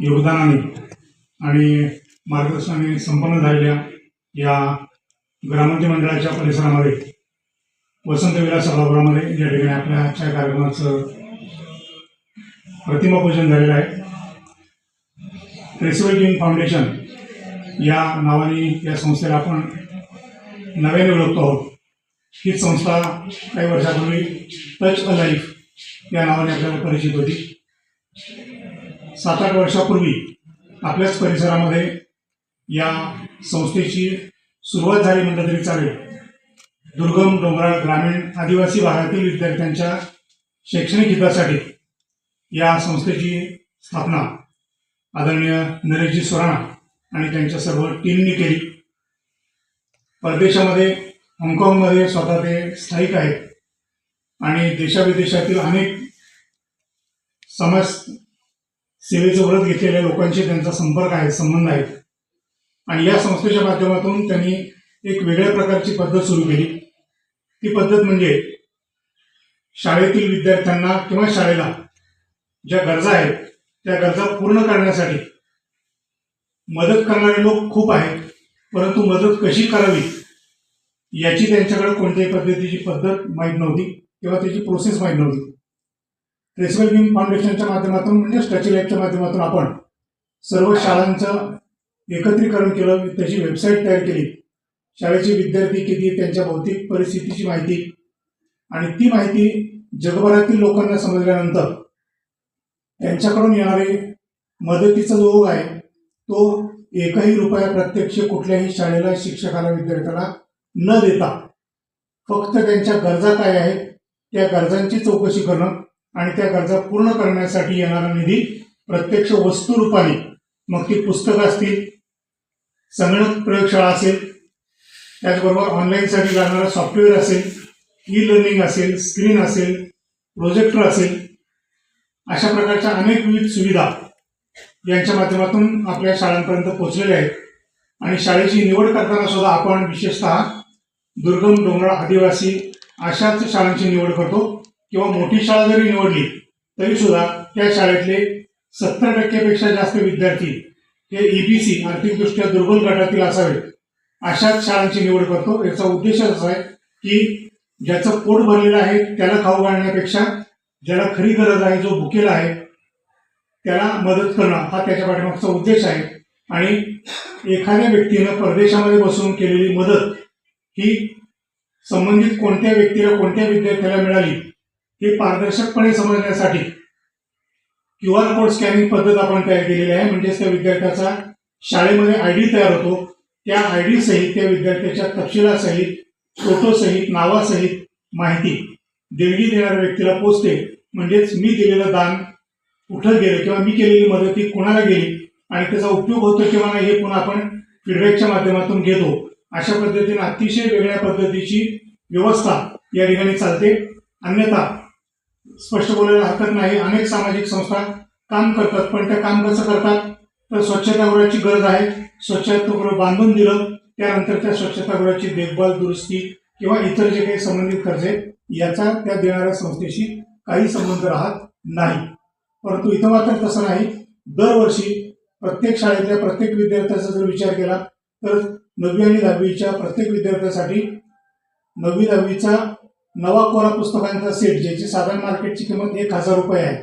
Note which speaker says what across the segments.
Speaker 1: योगदानाने आणि मार्गदर्शनाने संपन्न झालेल्या या ग्रामोद्योग मंडळाच्या परिसरामध्ये वसंत विलास सभागृहामध्ये या ठिकाणी आपल्या आजच्या कार्यक्रमाचं प्रतिमा पूजन झालेलं आहे. ट्रेसेबल किंग फाउंडेशन या नावाने या संस्थेला आपण नव्याने ओळखतो आहोत. ही संस्था काही वर्षापूर्वी टच अ लाईफ या नावाने आपल्याला परिचित होती. 7-8 वर्षापूर्वी आपल्याच परिसरामध्ये या संस्थेची सुरुवात झाली म्हटलं तरी चालेल. दुर्गम, डोंगराळ, ग्रामीण, आदिवासी भागातील विद्यार्थ्यांच्या शैक्षणिक हितासाठी या संस्थेची स्थापना आदरणीय नरेशजी सोराणा आणि त्यांच्या सर्व टीमनी केली. परदेशामध्ये, हाँगकाँगमध्ये स्वतः ते स्थायिक आहेत आणि देशाविदेशातील अनेक समाज सेवेचं व्रत घेतलेल्या लोकांशी त्यांचा संपर्क आहे, संबंध आहे. आणि या संस्थेच्या माध्यमातून त्यांनी एक वेगळ्या प्रकारची पद्धत सुरू केली. ती पद्धत म्हणजे शाळेतील विद्यार्थ्यांना किंवा शाळेला ज्या गरजा आहेत त्या गरजा पूर्ण करण्यासाठी मदत करणारे लोक खूप आहेत, परंतु मदत कशी करावी याची त्यांच्याकडे कोणत्याही पद्धतीची पद्धत माहीत नव्हती किंवा त्याची प्रोसेस माहीत नव्हती. ट्रेसेबल किंग फाउंडेशनच्या माध्यमातून म्हणजे टच अ लाईफच्या माध्यमातून आपण सर्व शाळांचं एकत्रीकरण केलं, त्याची वेबसाईट तयार केली. शाळेचे विद्यार्थी किती, त्यांच्या भौतिक परिस्थितीची माहिती आणि ती माहिती जगभरातील लोकांना समजल्यानंतर त्यांच्याकडून येणारे मदतीचा जो ओघ आहे तो एकही रुपया प्रत्यक्ष कुठल्याही शाळेला, शिक्षकाला, विद्यार्थ्याला न देता फक्त त्यांच्या गरजा काय आहेत त्या गरजांची चौकशी करणं आणि त्या गरजा पूर्ण करण्यासाठी येणारा निधी प्रत्यक्ष वस्तुरूपाने, मग ती पुस्तकं असतील, संगणक प्रयोगशाळा असेल, त्याचबरोबर ऑनलाईनसाठी लागणारा सॉफ्टवेअर असेल, ई लर्निंग असेल, स्क्रीन असेल, प्रोजेक्टर असेल, अशा प्रकारच्या अनेक विविध सुविधा यांच्या माध्यमातून आपल्या शाळांपर्यंत पोहोचलेल्या आहेत. आणि शाळेची निवड करताना सुद्धा आपण विशेषतः दुर्गम, डोंगराळ, आदिवासी अशाच शाळांची निवड करतो. किंवा मोठी शाळा जरी निवडली तरी सुद्धा त्या शाळेतले 70% जास्त विद्यार्थी हे EBC आर्थिकदृष्ट्या दुर्बल गटातील असावेत अशाच शाळांची निवड करतो. याचा उद्देश असा आहे की ज्याचं पोट भरलेलं आहे त्याला खाऊ घालण्यापेक्षा ज्याला खरी गरज आहे, जो भुकेला आहे त्याला मदत करणं हा त्याच्या पाठीमागचा उद्देश आहे. आणि एखाद्या व्यक्तीनं परदेशामध्ये बसून केलेली मदत ही संबंधित कोणत्या व्यक्तीला, कोणत्या विद्यार्थ्याला मिळाली हे पारदर्शकपणे समजण्यासाठी QR कोड स्कॅनिंग पद्धत आपण तयार केलेली आहे. म्हणजेच त्या विद्यार्थ्याचा शाळेमध्ये ID तयार होतो. त्या ID सहित त्या विद्यार्थ्याच्या तपशिलासहित, फोटोसहित, नावासहित माहिती देणगी देणाऱ्या व्यक्तीला पोचते. म्हणजेच मी दिलेलं दान कुठं गेलं किंवा मी केलेली मदत ही कोणाला गेली आणि त्याचा उपयोग होतो किंवा नाही हे पुन्हा आपण फीडबॅकच्या माध्यमातून घेतो. अशा पद्धतीने अतिशय वेगळ्या पद्धतीची व्यवस्था या ठिकाणी चालते. अन्यथा स्पष्ट बोलायला हरकत नाही, अनेक सामाजिक संस्था काम करतात, पण ते काम कसं करतात तर स्वच्छतागृहाची गरज आहे, स्वच्छतागृह बांधून दिलं, त्यानंतर त्या स्वच्छतागृहाची देखभाल, दुरुस्ती किंवा इतर जे काही संबंधित खर्च आहे याचा त्या देणाऱ्या संस्थेशी काही संबंध राहत नाही. परंतु इथं मात्र तसं नाही. दरवर्षी प्रत्येक शाळेतल्या प्रत्येक विद्यार्थ्याचा जर विचार केला तर 9वी आणि 10वीच्या प्रत्येक विद्यार्थ्यासाठी 9वी-10वीचा नवा कोरा पुस्तकांचा सेट, ज्याची साधारण मार्केटची किंमत 1000 रुपये आहे,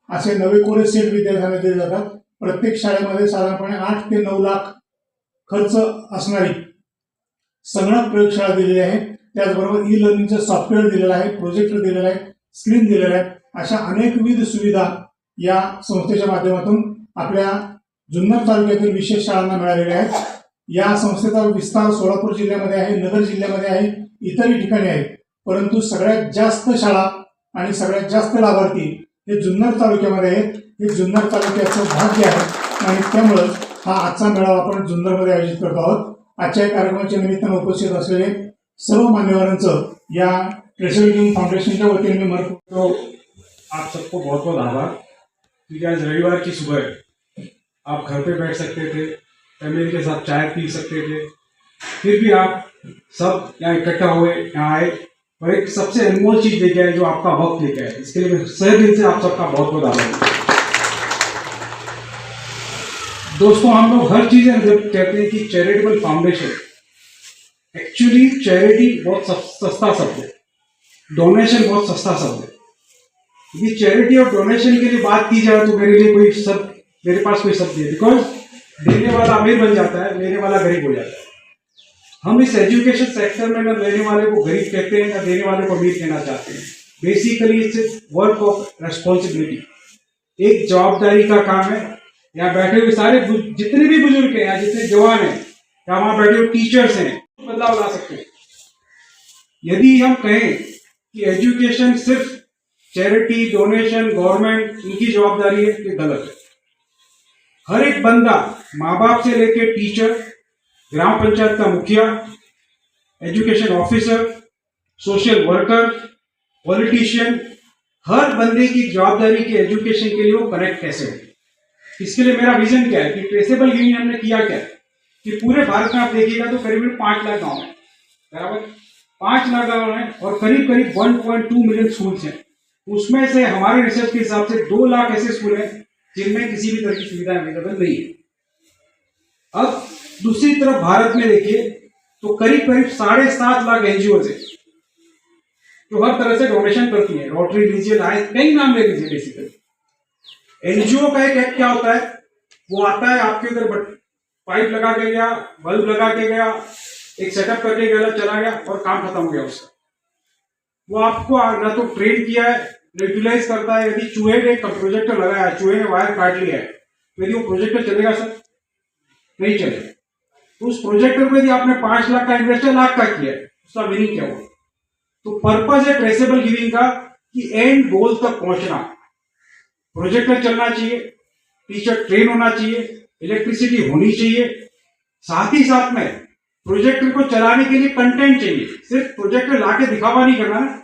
Speaker 1: असे नवे कोरे सेट विद्यार्थ्यांना दिले जातात. प्रत्येक शाळेमध्ये साधारणपणे 8 ते 9 लाख खर्च असणारी संगणक प्रयोगशाळा दिलेली आहे. त्याचबरोबर ई लर्निंगचं सॉफ्टवेअर दिलेलं आहे, प्रोजेक्टर दिलेलं आहे, स्क्रीन दिलेलं आहे. अशा अनेक विविध सुविधा या संस्थेच्या माध्यमातून आपल्या जुन्नर तालुक्यातील विशेष शाळांना मिळालेल्या आहेत. या संस्थेचा विस्तार सोलापूर जिल्ह्यामध्ये आहे, नगर जिल्ह्यामध्ये आहे, इतरही ठिकाणी आहे. परंतु सगळ्यात जास्त शाळा आणि सगळ्यात जास्त लाभार्थी हे जुन्नर तालुक्यामध्ये आहेत. हे जुन्नर तालुक्याचं भाग्य आहे आणि त्यामुळं हा आजचा मेळावा आपण जुन्नरमध्ये आयोजित करतो आहोत. आजच्या कार्यक्रमाच्या निमित्तानं उपस्थित असलेले सर्व मान्यवरांचं या ट्रेसेबल किंग फाउंडेशन के वतीन में मर
Speaker 2: तो आप सबको बहुत बहुत आभार, क्योंकि आज रविवार की सुबह आप घर पे बैठ सकते थे, फैमिली के साथ चाय पी सकते थे, फिर भी आप सब यहाँ इकट्ठा हुए, यहाँ आए और एक सबसे अनमोल चीज लेके आए जो आपका वक्त लेके आए। इसके लिए सही दिल से आप सबका बहुत बहुत आभार। दोस्तों हम लोग हर चीजें जब कहते हैं कि चैरिटेबल फाउंडेशन, एक्चुअली चैरिटी बहुत सस्ता शब्द है, डोनेशन बहुत सस्ता शब्द है। यदि चैरिटी और डोनेशन के लिए बात की जाए तो मेरे पास कोई शब्द नहीं है, बिकॉज देने वाला अमीर बन जाता है, लेने वाला गरीब हो जाता है। हम इस एजुकेशन सेक्टर में न लेने वाले को गरीब कहते हैं, न देने वाले को अमीर कहना चाहते हैं। Basically it's work of responsibility, एक जवाबदारी का काम है। यहाँ बैठे हुए सारे जितने भी बुजुर्ग हैं, यहाँ जितने जवान हैं, या वहां बैठे हुए टीचर्स हैं, बदलाव ला सकते हैं। यदि हम कहें कि एजुकेशन सिर्फ चैरिटी, डोनेशन, गवर्नमेंट इनकी जवाबदारी है, ये गलत है। हर एक बंदा, माँ बाप से लेके टीचर, ग्राम पंचायत का मुखिया, education officer, social worker, politician, हर बंदे की जवाबदारी की एजुकेशन के लिए वो कनेक्ट कैसे हो। इसके लिए मेरा विजन क्या है कि ट्रेसेबल गिविंग हमने किया क्या है कि पूरे भारत में आप देखिएगा तो करीब 5 लाख गांव है, बराबर 5 लाख गांव है और करीब करीब 1.2 मिलियन स्कूल्स हैं। उसमें से हमारे रिसर्च के हिसाब से 2 लाख ऐसे स्कूल हैं जिनमें किसी भी तरह की सुविधा अवेलेबल नहीं है। अब दूसरी तरफ भारत में देखिए तो करीब करीब 7.5 लाख एनजीओ है जो हर तरह से डोनेशन करती है। रोटरी लीजिए, कई नाम ले लीजिए। बेसिकली एनजीओ का एक एक्ट क्या होता है, वो आता है आपके उधर पाइप लगा के गया, बल्ब लगा के गया, एक सेटअप करके गया, चला गया और काम खत्म हो गया उसका। वो आपको ना तो ट्रेन किया है, यूटिलाइज करता है। यदि चूहे ने एक प्रोजेक्टर लगाया है, चूहे ने वायर काट लिया है, तो यदि वो प्रोजेक्टर चलेगा सर? नहीं चलेगा। तो उस प्रोजेक्टर को यदि आपने 5 लाख का इन्वेस्टर लाख का किया है, उसका मीनिंग क्या हुआ? तो पर्पज है ट्रेसेबल गिविंग का कि एंड गोल तक पहुंचना। प्रोजेक्टर चलना चाहिए, टीचर ट्रेन होना चाहिए, इलेक्ट्रिसिटी होनी चाहिए, साथ ही साथ में प्रोजेक्टर को चलाने के लिए कंटेंट चाहिए। सिर्फ प्रोजेक्टर लाके दिखावा नहीं करना ना,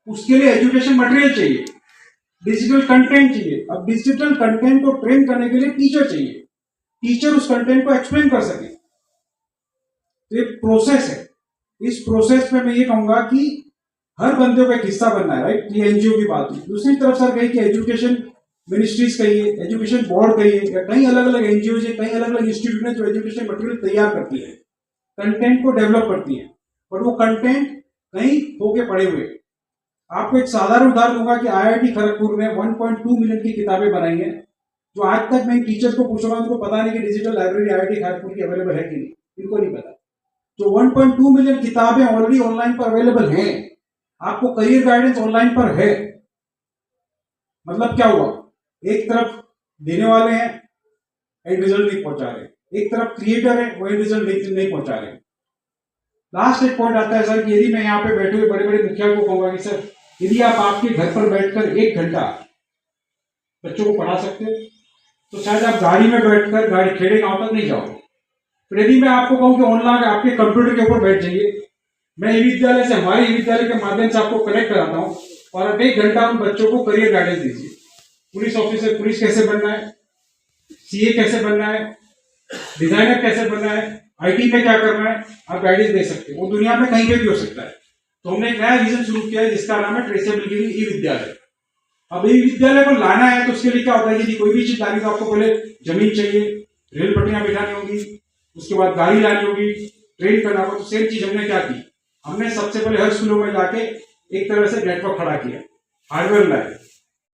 Speaker 2: उसके लिए एजुकेशन मटेरियल चाहिए, डिजिटल कंटेंट चाहिए। अब डिजिटल कंटेंट को ट्रेन करने के लिए टीचर चाहिए, टीचर उस कंटेंट को एक्सप्लेन कर सके। तो ये प्रोसेस है। इस प्रोसेस में मैं ये कहूंगा कि हर बंदे को एक हिस्सा बनना है, राइट? ये एनजीओ की बात हुई। दूसरी तरफ सर कही कि एजुकेशन मिनिस्ट्रीज कहिए, एजुकेशन बोर्ड कहिए, या कई अलग अलग एनजीओ है, कई अलग अलग इंस्टीट्यूट है जो एजुकेशन मटेरियल तैयार करती है, कंटेंट को डेवलप करती है, बट वो कंटेंट कहीं होके पड़े हुए। आपको एक साधारण उदाहरण दूंगा कि आईआईटी खड़गपुर ने 1.2 मिलियन की किताबें बनाई हैं, जो आज तक मैं टीचर्स को पूछूंगा उनको पता नहीं कि डिजिटल लाइब्रेरी आईआईटी खड़गपुर की अवेलेबल है कि नहीं, इनको नहीं पता। जो 1.2 मिलियन किताबें ऑलरेडी ऑनलाइन पर अवेलेबल हैं, आपको करियर गाइडेंस ऑनलाइन पर है। मतलब क्या हुआ? एक तरफ देने वाले हैं, एंड रिजल्ट नहीं पहुंचा रहे, एक तरफ क्रिएटर है, वो एंड रिजल्ट नहीं पहुंचा रहे। लास्ट एक पॉइंट आता है सर कि यदि मैं यहाँ पे बैठे हुए बड़े बड़े मुखिया को कहूंगा कि सर यदि आप आपके घर पर बैठकर 1 घंटा बच्चों को पढ़ा सकते हो तो शायद आप गाड़ी में बैठकर गाड़ी खेड़े गांव तक नहीं जाओगे। फिर यदि मैं आपको कहूं कि ऑनलाइन आपके कंप्यूटर के ऊपर बैठ जाइए, मैं ई विद्यालय से, हमारे ई विद्यालय के माध्यम से आपको कनेक्ट कराता हूं और आप 1 घंटा उन बच्चों को करियर गाइडेंस दीजिए। पुलिस ऑफिसर, पुलिस कैसे बनना है, सीए कैसे बनना है, डिजाइनर कैसे बनना है, आईटी में क्या करना है, आप गाइडेंस दे सकते हो। वो दुनिया में कहीं पे भी हो सकता है। तो हमने एक नया विजन शुरू किया है जिसका नाम है ट्रेसेबल गिविंग ई विद्यालय। अब ई विद्यालय को लाना है तो उसके लिए क्या होता है, यदि कोई भी चीज लानी तो आपको पहले जमीन चाहिए, रेल पटरियां बिठानी होगी, उसके बाद गाड़ी लानी होगी, ट्रेन करना होगा। तो सेम चीज हमने क्या की, हमने सबसे पहले हर स्कूलों में जाके एक तरह से नेटवर्क खड़ा किया, हार्डवेयर लाए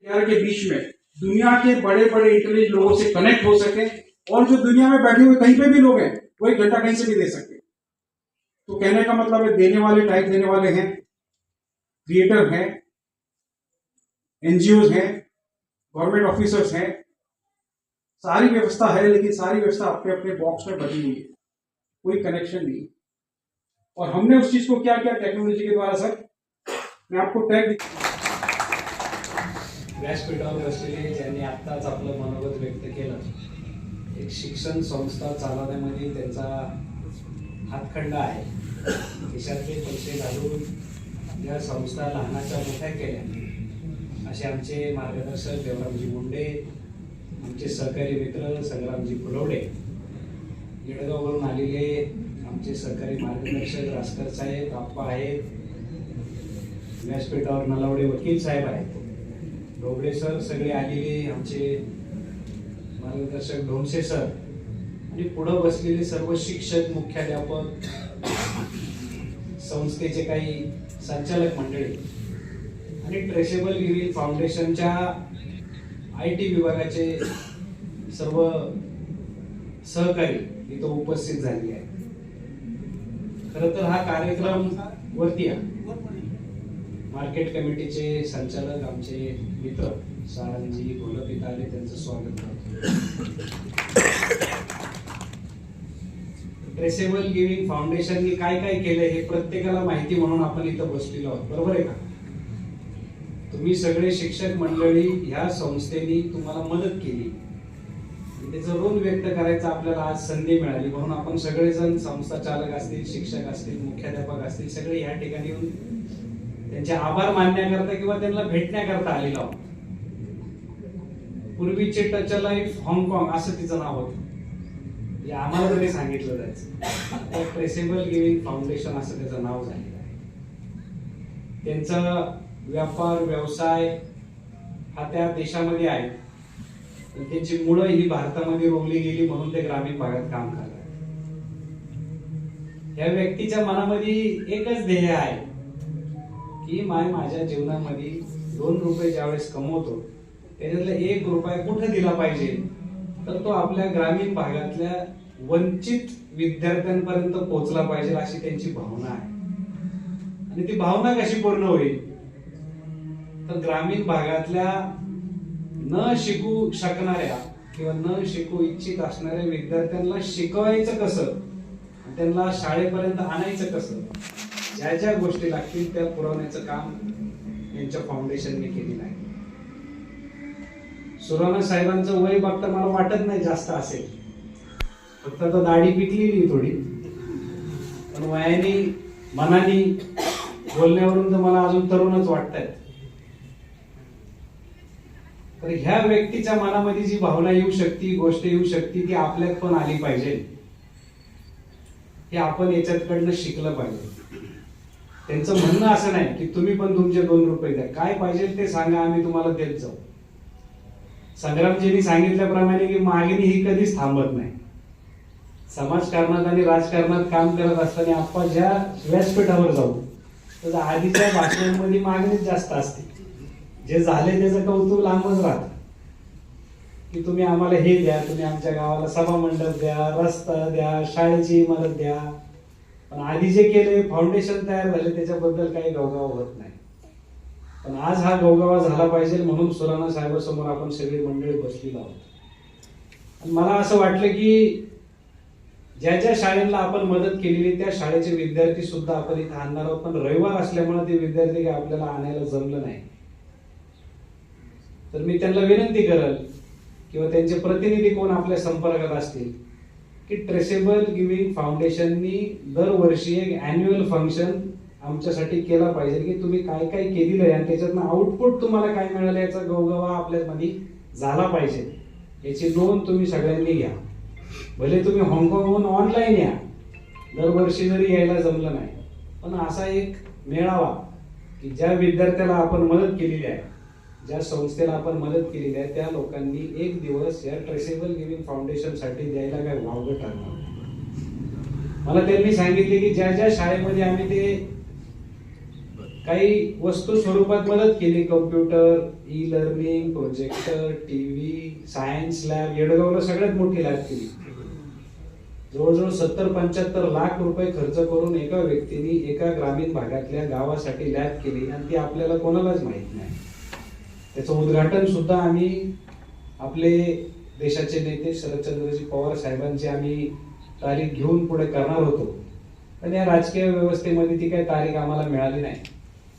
Speaker 2: के बीच में दुनिया के बड़े बड़े इंटेलिजेंट लोगों से कनेक्ट हो सके, और जो दुनिया में बैठे हुए कहीं पे भी लोग हैं वो 1 घंटा कहीं से भी दे सकते। तो कहने का मतलब है देने वाले टाइप देने वाले हैं, क्रिएटर हैं, एनजीओ हैं, गवर्नमेंट ऑफिसर्स हैं, सारी व्यवस्था है, लेकिन सारी व्यवस्था अपने अपने बॉक्स में बटी हुई है, कोई कनेक्शन नहीं। और हमने उस चीज को क्या किया टेक्नोलॉजी के द्वारा सर, मैं आपको टैग
Speaker 3: व्यासपीठावर बसलेले ज्यांनी आत्ताच आपलं मनोगत व्यक्त केलं, एक शिक्षण संस्था चालवण्यामध्ये त्यांचा हातखंडा आहे। खिशातले पैसे घालून या संस्था लहानाच्या मोठ्या केल्या असे आमचे मार्गदर्शक देवरामजी मुंडे, आमचे सहकारी मित्र संग्रामजी फुलवडे, येडगाववरून आलेले आमचे सहकारी मार्गदर्शक रासकर साहेब आप्पा आहेत, व्यासपीठावर नलावडे वकील साहेब आहेत, डोबळे सर, सगळे आलेले आमचे मार्गदर्शक ढोमसे सर, आणि पुढं बसलेले सर्व शिक्षक, मुख्याध्यापक, संस्थेचे काही संचालक मंडळी आणि ट्रेसेबल गिव्हिंग फाउंडेशनच्या IT विभागाचे सर्व सहकारी इथं उपस्थित झालेले आहेत. खरं तर हा कार्यक्रम वरती मार्केट कमिटीचे संचालक आमचे मित्र सारंगजी घोलप इथं आले, त्यांचं स्वागत करतो. ट्रेसेबल गिव्हिंग फाउंडेशनने काय काय केलंय हे प्रत्येकाला माहिती म्हणून आपण इथं बसलेलो आहोत, बरोबर आहे का? तुम्ही सगळे शिक्षक मंडळी ह्या संस्थेने तुम्हाला मदत केली, त्याचं ऋण व्यक्त करायचं आपल्याला आज संधी मिळाली, म्हणून आपण सगळेजण संस्था चालक असतील, शिक्षक असतील, मुख्याध्यापक असतील, सगळे या ठिकाणी येऊन त्यांचे आभार मानण्याकरता किंवा त्यांना भेटण्याकरता आलेलो आहोत. पूर्वीचे टच लाईफ हाँगकाँग असं तिचं नाव होतं, हे आम्हाला तरी सांगितलं जायचं. ट्रेसेबल गिव्हिंग फाउंडेशन असं त्याचं नाव झालेलं आहे. त्यांचा व्यापार व्यवसाय हा त्या देशामध्ये आहे, पण त्यांची मुळं ही भारतामध्ये रोवली गेली, म्हणून ते ग्रामीण भागात काम करतात. या व्यक्तीच्या मनामध्ये एकच ध्येय आहे की माझ्या जीवनामध्ये 2 रुपये ज्यावेळेस कमवतो त्याच्यातला 1 रुपया कुठे दिला पाहिजे, तर तो आपल्या ग्रामीण भागातल्या वंचित विद्यार्थ्यांपर्यंत पोहोचला पाहिजे, अशी त्यांची भावना आहे. आणि ती भावना कशी पूर्ण होईल, तर ग्रामीण भागातल्या न शिकू शकणाऱ्या किंवा न शिकू इच्छित असणाऱ्या विद्यार्थ्यांना शिकवायचं कसं, त्यांना शाळेपर्यंत आणायचं कसं, ज्या ज्या गोष्टी लागतील त्या पुरवण्याचं काम यांच्या फाउंडेशनने केलेलं आहे. सुराणा साहेबांचं वय बघता मला वाटत नाही जास्त असेल, फक्त आता दाढी पिकलेली थोडी, पण वयाने मनाने बोलण्यावरून तर मला अजून तरुणच वाटतायत. तर ह्या व्यक्तीच्या मनामध्ये जी भावना येऊ शकते, गोष्ट येऊ शकते, ती आपल्यात पण आली पाहिजे. हे आपण याच्याकडनं शिकलं पाहिजे. त्यांचं म्हणणं असं नाही की तुम्ही पण तुमचे 2 रुपये द्या, काय पाहिजे ते सांगा, आम्ही तुम्हाला देत जाऊ. संग्रामजींनी सांगितल्याप्रमाणे की मागणी ही कधीच थांबत नाही. समाजकारणात आणि राजकारणात काम करत असताना आपण ज्या व्यासपीठावर जाऊ तर आधीच्या भाषणांमध्ये मागणीच जास्त असते. जे झाले त्याचं कौतुक लांबच राहतं की तुम्ही आम्हाला हे द्या, तुम्ही आमच्या गावाला सभा मंडप द्या, रस्ता द्या, शाळेची इमारत द्या. पण आधी जे केले, फाउंडेशन तयार झाले, त्याच्याबद्दल काही गवगाव होत नाही. पण आज हा गवगावा झाला पाहिजे म्हणून सुराणा साहेबांसमोर आपण सगळी मंडळी बसलेलो आहोत. आणि मला असं वाटलं की ज्या ज्या शाळेला आपण मदत केलेली त्या शाळेचे विद्यार्थी सुद्धा आपण इथे आणणार आहोत, पण रविवार असल्यामुळे ते विद्यार्थी काही आपल्याला आणायला जमलं नाही. तर मी त्यांना विनंती करेल किंवा त्यांचे प्रतिनिधी कोण आपल्या संपर्कात असतील की ट्रेसेबल गिव्हिंग फाउंडेशननी दरवर्षी एक अॅन्युअल फंक्शन आमच्यासाठी केला पाहिजे की तुम्ही काय काय केलेलं आहे आणि त्याच्यातनं आउटपुट तुम्हाला काय मिळालं याचा गवगवा आपल्यामध्ये झाला पाहिजे. याची नोंद तुम्ही सगळ्यांनी घ्या. भले तुम्ही हाँगकाँगहून ऑनलाईन या, दरवर्षी जरी यायला जमलं नाही, पण असा एक मेळावा की ज्या विद्यार्थ्याला आपण मदत केलेली आहे, ज्या संस्थेला आपण मदत केलेली आहे, त्या लोकांनी एक दिवस या ट्रेसेबल गिव्हिंग फाउंडेशन साठी द्यायला काय वावगं ठरणार. मला त्यांनी सांगितले की ज्या ज्या शाळेमध्ये आम्ही ते काही वस्तू स्वरूपात मदत केली, computer, e learning, projector, TV, science lab, येडगावला सगळ्यात मोठी लॅब केली. जवळजवळ 70-75 लाख रुपये खर्च करून एका व्यक्तीने एका ग्रामीण भागातल्या गावासाठी लॅब केली आणि ती आपल्याला कोणालाच माहित नाही. त्याचं उद्घाटन सुद्धा आम्ही आपले देशाचे नेते शरदचंद्रजी पवार साहेबांची आम्ही तारीख घेऊन पुढे करणार होतो, पण या राजकीय व्यवस्थेमध्ये ती काही तारीख आम्हाला मिळाली नाही.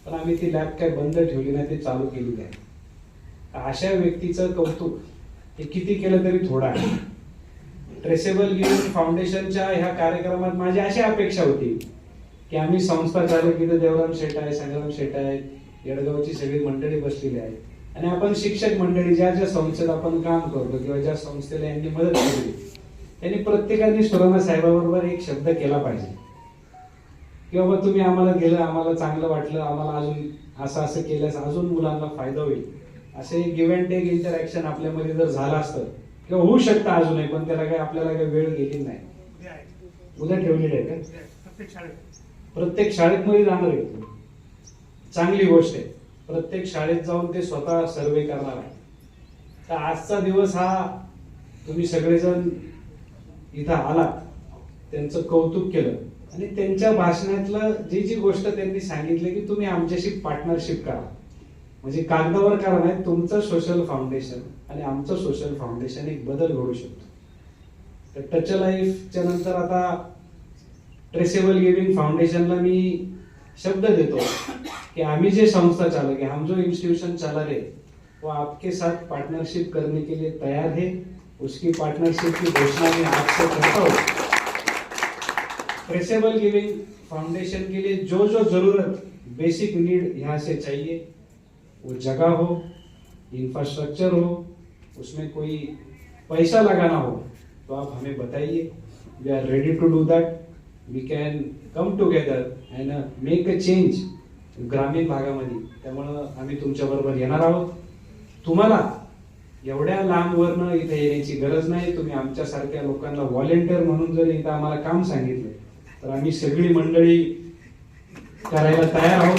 Speaker 3: पण आम्ही ती लॅब काय बंद ठेवली नाही, ती चालू केली आहे. अशा व्यक्तीचं कौतुक हे किती केलं तरी थोडं आहे. ट्रेसेबल गिव्हिंग फाउंडेशनच्या ह्या कार्यक्रमात माझी अशी अपेक्षा होती की आम्ही संस्था चालक इथं देवराम शेठ आहे, संग्राम शेठ आहेत, येडगावची सगळी मंडळी बसलेली आहे आणि आपण शिक्षक मंडळी ज्या ज्या संस्थेत आपण काम करतो किंवा ज्या संस्थेला यांनी मदत केली त्यांनी प्रत्येकाने सुराणा साहेबाबरोबर एक शब्द केला पाहिजे की बाबा तुम्ही आम्हाला दिलं, आम्हाला चांगलं वाटलं, आम्हाला अजून असं केल्यास अजून मुलांना फायदा होईल. असे गिव्ह अँड टेक इंटरॅक्शन आपल्यामध्ये जर झालं असतं किंवा होऊ शकतं अजूनही, पण त्याला काही आपल्याला काही वेळ गेली नाही. उद्या ठेवलेली आहे का? प्रत्येक शाळेमध्ये जाणार आहे तुम्ही. चांगली गोष्ट आहे. प्रत्येक शाळेत जाऊन ते स्वतः सर्वे करणार आहे. तर आजचा दिवस हा तुम्ही सगळेजण इथं आलात, त्यांचं कौतुक केलं आणि त्यांच्या भाषणातलं जी गोष्ट त्यांनी सांगितली की तुम्ही आमच्याशी पार्टनरशिप करा, म्हणजे कागदावर करा नाही, तुमचं सोशल फाउंडेशन आणि आमचं सोशल फाउंडेशन एक बदल घडू शकतो. तर टच लाईफच्या नंतर आता ट्रेसेबल गिविंग फाउंडेशनला मी शब्द देतो कि हमें जो संस्था चालक है, हम जो इंस्टीट्यूशन चला रहे वो आपके साथ पार्टनरशिप करने के लिए तैयार है. उसकी पार्टनरशिप की घोषणा मैं आपसे करता हूँ. ट्रेसेबल गिविंग फाउंडेशन के लिए जो जो जरूरत बेसिक नीड यहाँ से चाहिए, वो जगह हो, इंफ्रास्ट्रक्चर हो, उसमें कोई पैसा लगाना हो तो आप हमें बताइए. We are ready to do that. We can come together and make a change ग्रामीण भागामध्ये. त्यामुळं आम्ही तुमच्या बरोबर येणार आहोत. तुम्हाला एवढ्या लांबवरनं इथे येण्याची गरज नाही. तुम्ही आमच्यासारख्या लोकांना व्हॉलेंटियर म्हणून जर इथं आम्हाला काम सांगितलं तर आम्ही सगळी मंडळी करायला तयार आहोत.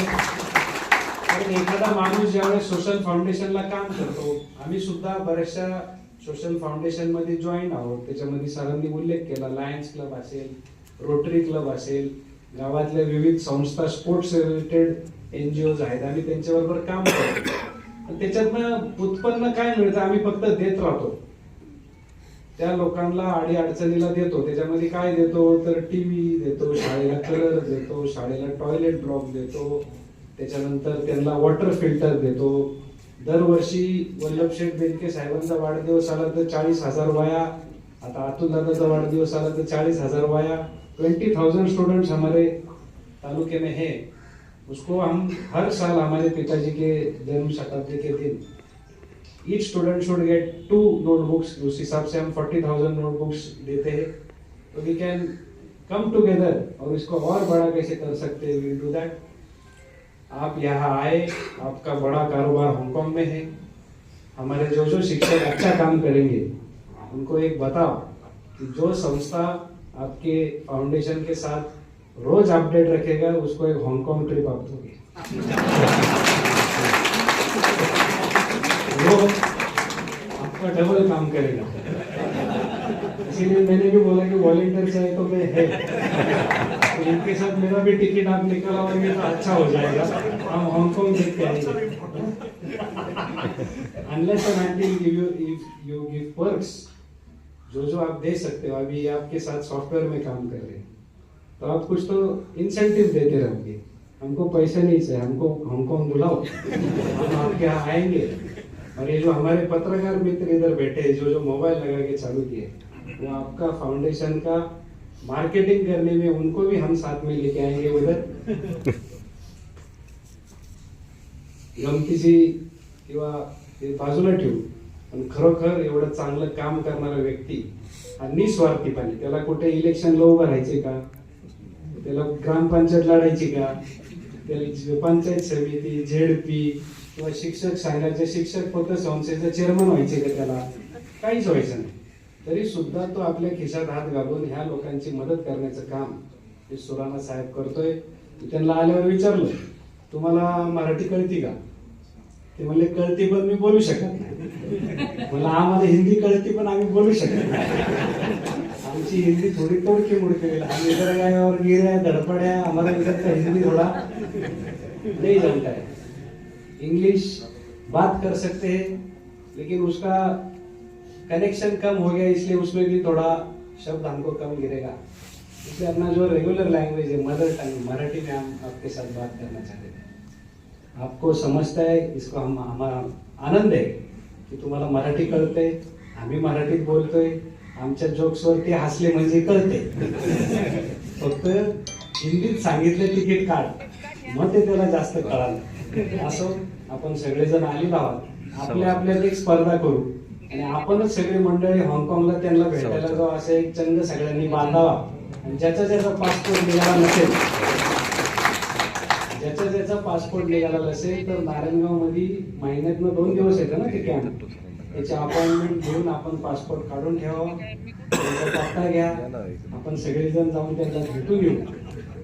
Speaker 3: कारण एखादा माणूस ज्यावेळेस सोशल फाउंडेशनला काम करतो, आम्ही सुद्धा बऱ्याचशा सोशल फाउंडेशन मध्ये जॉईन आहोत. त्याच्यामध्ये सरांनी उल्लेख केला, लायन्स क्लब असेल, रोटरी क्लब असेल, गावातल्या विविध संस्था, स्पोर्ट्स रिलेटेड NGOज आहेत, आम्ही त्यांच्याबरोबर काम करतो. त्याच्यातनं उत्पन्न काय मिळतं, आम्ही फक्त देत राहतो. त्या लोकांना अडी अडचणीला देतो. त्याच्यामध्ये काय देतो तर टीव्ही देतो, शाळेला कलर देतो, शाळेला टॉयलेट ब्लॉक देतो, त्याच्यानंतर त्यांना वॉटर फिल्टर देतो. दरवर्षी वल्लभशेठ बेनके साहेबांचा वाढदिवस आला तर 40,000 वया, आता अतुल दादाचा वाढदिवस आला तर 40,000 वया. 20,000 स्टूडेंट्स हमारे तालुके में है. उसको हम हर साल हमारे पिताजी के जन्म शताब्दी के दिन each student should get 2 notebooks. उस हिसाब से हम 40,000 नोटबुक्स देते हैं. तो वी कैन कम टुगेदर और इसको और बड़ा कैसे कर सकते हैं, विल डू दैट. आप यहाँ आए, आपका बड़ा कारोबार हांगकांग में है. हमारे जो जो शिक्षक अच्छा काम करेंगे उनको एक बताओ कि जो संस्था आपके फाउंडेशन के साथ रोज अपडेट रखेगा उसको एक हांगकांग ट्रिप आप दोगे. वो आपका डबल काम करेगा. इसीलिए मैंने भी बोला कि वॉलंटियर चाहे तो मैं है, तो इनके साथ मेरा भी टिकट आप निकलवाएंगे तो अच्छा हो जाएगा. हम हांगकांग देख के आएंगे. Unless end until you give perks, जो जो आप दे सकते हो. अभी आपके साथ सॉफ्टवेयर में काम कर रहे हैं तो आप कुछ तो इंसेंटिव देते रहोगे. हमको पैसे नहीं चाहिए, हमको हांगकांग बुलाओ, हम आपके यहाँ आएंगे. और ये जो हमारे पत्रकार मित्र इधर बैठे हैं, जो जो मोबाइल लगा के चालू किए, वो आपका फाउंडेशन का मार्केटिंग करने में उनको भी हम साथ में लेके आएंगे उधर. गमतीची किंवा ते बाजूला ठेवू, पण खरोखर एवढं चांगलं काम करणारा व्यक्ती हा निस्वार्थीपणे, त्याला कुठे इलेक्शनला उभं राहायचे का, त्याला ग्रामपंचायत लढायची का, त्याला पंचायत समिती, ZP किंवा शिक्षक संघाचे शिक्षक पतसंस्थेचे चेअरमन व्हायचे का, त्याला काहीच व्हायचं नाही. तरी सुद्धा तो आपल्या खिशात हात घालून ह्या लोकांची मदत करण्याचं काम हे सुराणा साहेब करतोय. त्यांना आल्यावर विचारलं, तुम्हाला मराठी कळती का? ते म्हणले कळती पण मी बोलू शकत नाही. मला आम्हाला हिंदी कळती पण आम्ही बोलू शकत नाही. आमची हिंदी थोड़ी तोड़की मुड़की है. हम इधर गए और गिरे धड़पड़े, हमारा इधर का हिंदी थोड़ा नहीं जमता है. इंग्लिश बात कर सकते हैं लेकिन उसका कनेक्शन कम हो गया, इसलिए उसमें भी थोड़ा शब्द हमको कम गिरेगा. इसलिए अपना जो रेगुलर लैंग्वेज है, मदर टंग मराठी में हम आपके साथ बात करना चाहते हैं. आपको समजता है, इसको हम हमारा आनंद आहे की तुम्हाला मराठी कळते, आम्ही मराठीत बोलतोय. आमच्या जोक्सवरती हसले म्हणजे कळते. फक्त हिंदीत सांगितलं तिकीट काढ, मग ते त्याला जास्त कळालं. असं आपण सगळेजण आलेलो आहोत. आपल्या आपल्यात एक स्पर्धा करू आणि आपणच सगळी मंडळी हाँगकाँगला त्यांना भेटायला जाऊ, असं एक चंग सगळ्यांनी बांधावा. आणि ज्याचा पासपोर्ट निघाला नसेल, ज्याचा पासपोर्ट निघाला नसेल तर नारायणगाव मध्ये महिन्यातनं 2 दिवस येतं ना ते कॅम्प. त्याची अपॉइंटमेंट घेऊन आपण पासपोर्ट काढून ठेवावा, त्यांचा पत्ता घ्या, आपण सगळेजण जाऊन त्यांना भेटून येऊ.